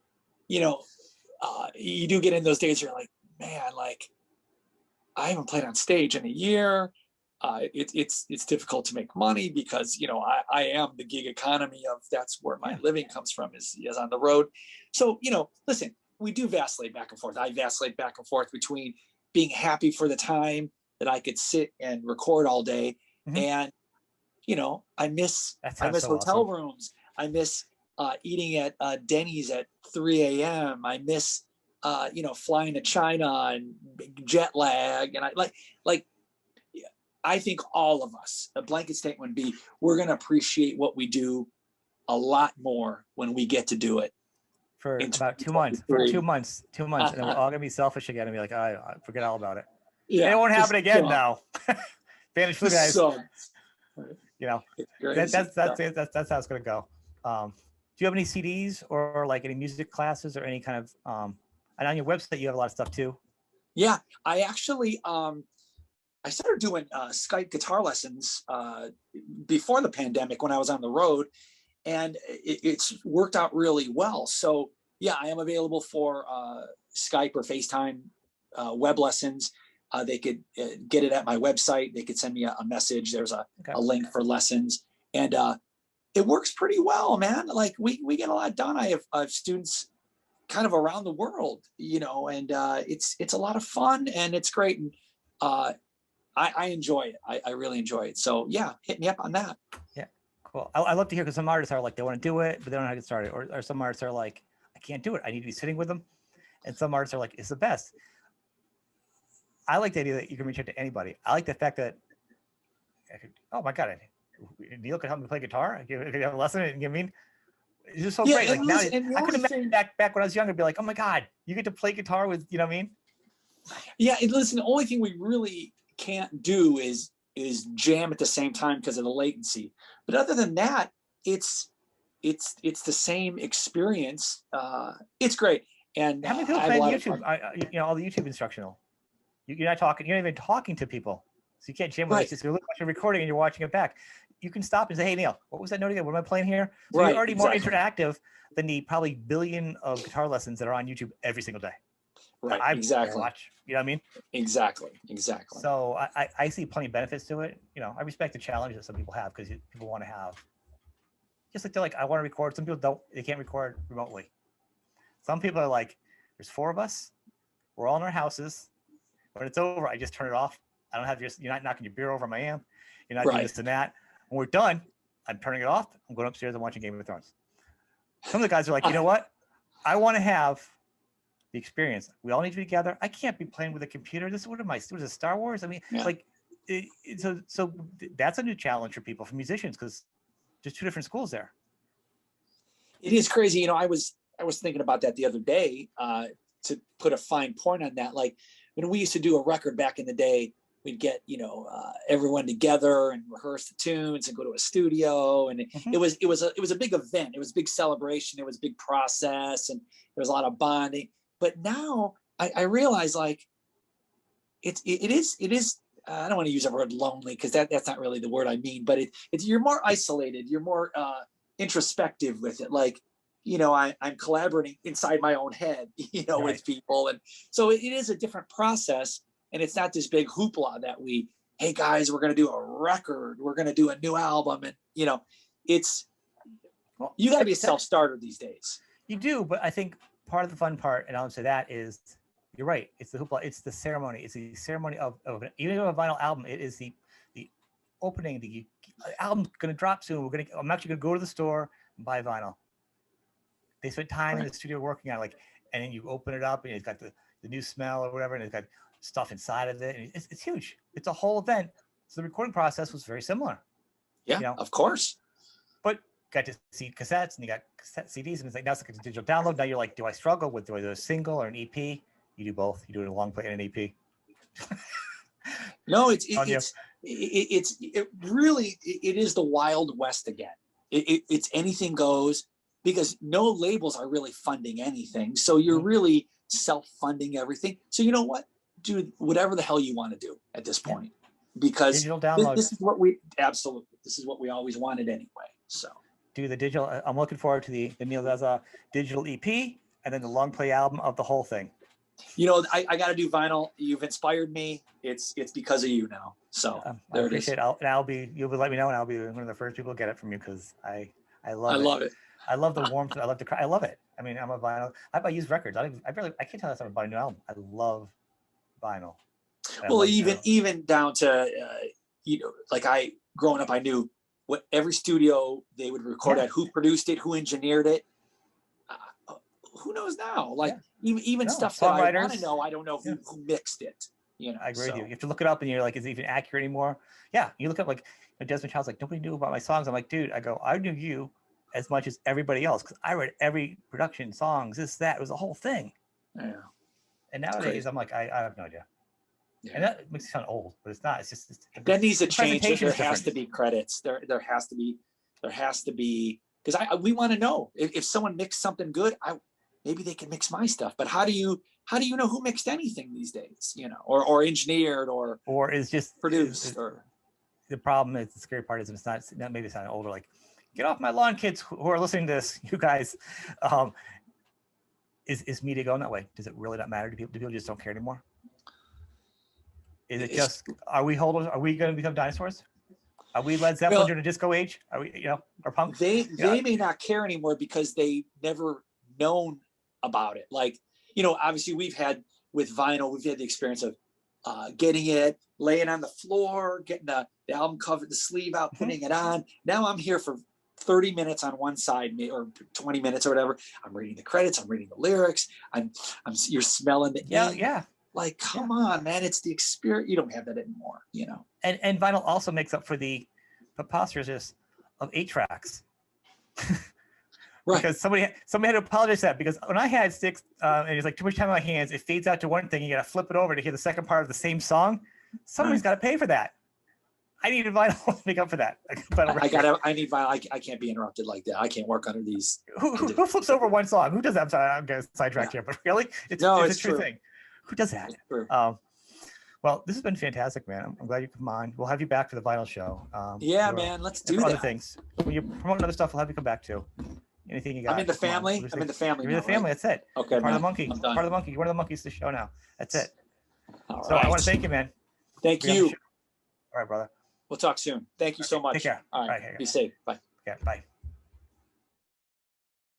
you do get in those days where you're like, man, like I haven't played on stage in a year. It's difficult to make money because, I am the gig economy of that's where my living comes from is on the road. So, listen, we do vacillate back and forth. I vacillate back and forth between being happy for the time that I could sit and record all day. And, I miss hotel rooms. I miss eating at Denny's at 3 a.m. I miss, flying to China and jet lag. And I think all of us, a blanket statement would be, we're going to appreciate what we do a lot more when we get to do it. For about 2 months. For 2 months. And then we're all going to be selfish again and be like, I forget all about it. Yeah, it won't happen again now. Spanish flu guys. That's how it's going to go. Do you have any CDs or like any music classes or any kind of, and on your website, you have a lot of stuff too. Yeah, I actually, I started doing Skype guitar lessons before the pandemic when I was on the road, and it's worked out really well. So yeah, I am available for Skype or FaceTime web lessons. They could get it at my website. They could send me a message. There's a link for lessons, and it works pretty well, man. Like we get a lot done. I have students kind of around the world, and it's a lot of fun and it's great. And I enjoy it. I really enjoy it. So yeah, hit me up on that. Yeah, cool. I love to hear, because some artists are like, they want to do it, but they don't know how to get started. Or some artists are like, I can't do it. I need to be sitting with them. And some artists are like, it's the best. I like the idea that you can reach out to anybody. I like the fact that, oh my God, Neil could help me play guitar. I could have a lesson. You know what I mean? It's just so great. Like now, I could imagine back when I was younger, be like, oh my God, you get to play guitar with, you know what I mean? Yeah, and listen, the only thing we really can't do is jam at the same time because of the latency. But other than that, it's the same experience. It's great. And how many people play YouTube? All the YouTube instructional. You're not talking. You're not even talking to people, so you can't jam with it. You're watching a recording and you're watching it back. You can stop and say, "Hey, Neil, what was that note again? What am I playing here?" So you're already more interactive than the probably billion of guitar lessons that are on YouTube every single day. Right. Exactly. Watch. You know what I mean? Exactly. So I see plenty of benefits to it. I respect the challenge that some people have, because people want to have. Just like they're like, I want to record. Some people don't. They can't record remotely. Some people are like, there's 4 of us. We're all in our houses. When it's over, I just turn it off. I don't have you're not knocking your beer over my amp. You're not doing this and that. When we're done, I'm turning it off. I'm going upstairs and watching Game of Thrones. Some of the guys are like, you know what? I want to have the experience. We all need to be together. I can't be playing with a computer. What is it, Star Wars? I mean, so that's a new challenge for people, for musicians, because there's 2 different schools there. It is crazy. I was thinking about that the other day, to put a fine point on that. Like, when we used to do a record back in the day, we'd get, everyone together and rehearse the tunes and go to a studio. And it was a big event. It was a big celebration. It was a big process, and there was a lot of bonding. But now I realize, like, it is, I don't want to use the word lonely, because that's not really the word I mean, but it's you're more isolated. You're more introspective with it. Like, I'm collaborating inside my own head, with people. And so it is a different process, and it's not this big hoopla that we hey guys, we're going to do a record, we're going to do a new album. And, you know, it's, Well, you got to be a self-starter these days. You do, but I think part of the fun part, and I'll say that is, you're right. It's the hoopla. It's the ceremony. It's the ceremony of even a vinyl album. It is the opening. The album's going to drop soon. I'm actually going to go to the store and buy vinyl. They spent time in the studio working on it, like, and then you open it up and it's got the new smell or whatever, and it's got stuff inside of it. And it's huge. It's a whole event. So the recording process was very similar. Yeah, you know? Of course. But got to see cassettes, and you got cassette CDs, and it's like, now it's like a digital download. Now you're like, do I struggle with, do I do a single or an EP? You do both. You do a long play and an EP. No, it really is the Wild West again. It's anything goes, because no labels are really funding anything. So you're really self-funding everything. So you know what? Do whatever the hell you want to do at this point, because digital download. This is what we always wanted anyway. So do the digital. I'm looking forward to the Neil Zaza digital EP, and then the long play album of the whole thing. You know, I got to do vinyl. You've inspired me. It's because of you now. So I appreciate it. You'll let me know, and I'll be one of the first people to get it from you, because I love it. I love the warmth. I love the cry. I love it. I mean, I'm a vinyl. I used records. I can't tell you about a new album. I love vinyl. Well, even down to you know, like growing up, I knew what every studio they would record at, who produced it, who engineered it. Who knows now? Like even stuff that I want to know, I don't know who mixed it. You know, I agree with you. You have to look it up, and you're like, is it even accurate anymore? Yeah, you look up, like, Desmond Child's like, nobody knew about my songs. I'm like, dude, I knew you as much as everybody else, because I read every production, songs, this, that. It was a whole thing. Yeah. And nowadays, I'm like, I have no idea. Yeah. And that makes it sound old, but it's not. It's just that needs to change. There has to be credits. There has to be, because we want to know if someone mixed something good. Maybe they can mix my stuff, but how do you know who mixed anything these days? You know, or engineered or is just produced. Or the problem is, the scary part is, it's not. Maybe it's not older. Like, get off my lawn, kids who are listening to this. You guys, is media going that way? Does it really not matter to people? Do people just don't care anymore? Is it just, are we going to become dinosaurs? Are we Led Zeppelin during the disco age? Are we, or punk? They may not care anymore because they never known about it. Like, obviously we've had with vinyl, we've had the experience of getting it, laying on the floor, getting the album cover, the sleeve out, putting it on. Now I'm here for 30 minutes on one side, or 20 minutes or whatever. I'm reading the credits, I'm reading the lyrics, you're smelling the ink. Yeah. Like, come on, man, it's the experience. You don't have that anymore, And vinyl also makes up for the preposterousness of 8 tracks. Right. Because somebody had to apologize for that, because when I had sticks and it's like too much time on my hands, it fades out to one thing. You got to flip it over to hear the second part of the same song. Somebody's got to pay for that. I needed vinyl to make up for that. I need vinyl. I can't be interrupted like that. I can't work under these. Who flips over one song? Who does that? I'm sorry, I'm going to sidetrack here, but really, it's a true thing. Who does that? Well, this has been fantastic, man. I'm glad you come on. We'll have you back for the vinyl show. Man, let's do that. Other things. When you promote other stuff, we'll have you come back too. Anything you got? I'm in the family. You're in the family. That's it. Okay. Part of the monkey. Part of the monkey. You're one of the monkeys to the show now. That's it. All so right. I want to thank you, man. Thank you. All right, brother. We'll talk soon. Thank you so much. Take care. All right. Be safe. Bye. Yeah. Bye.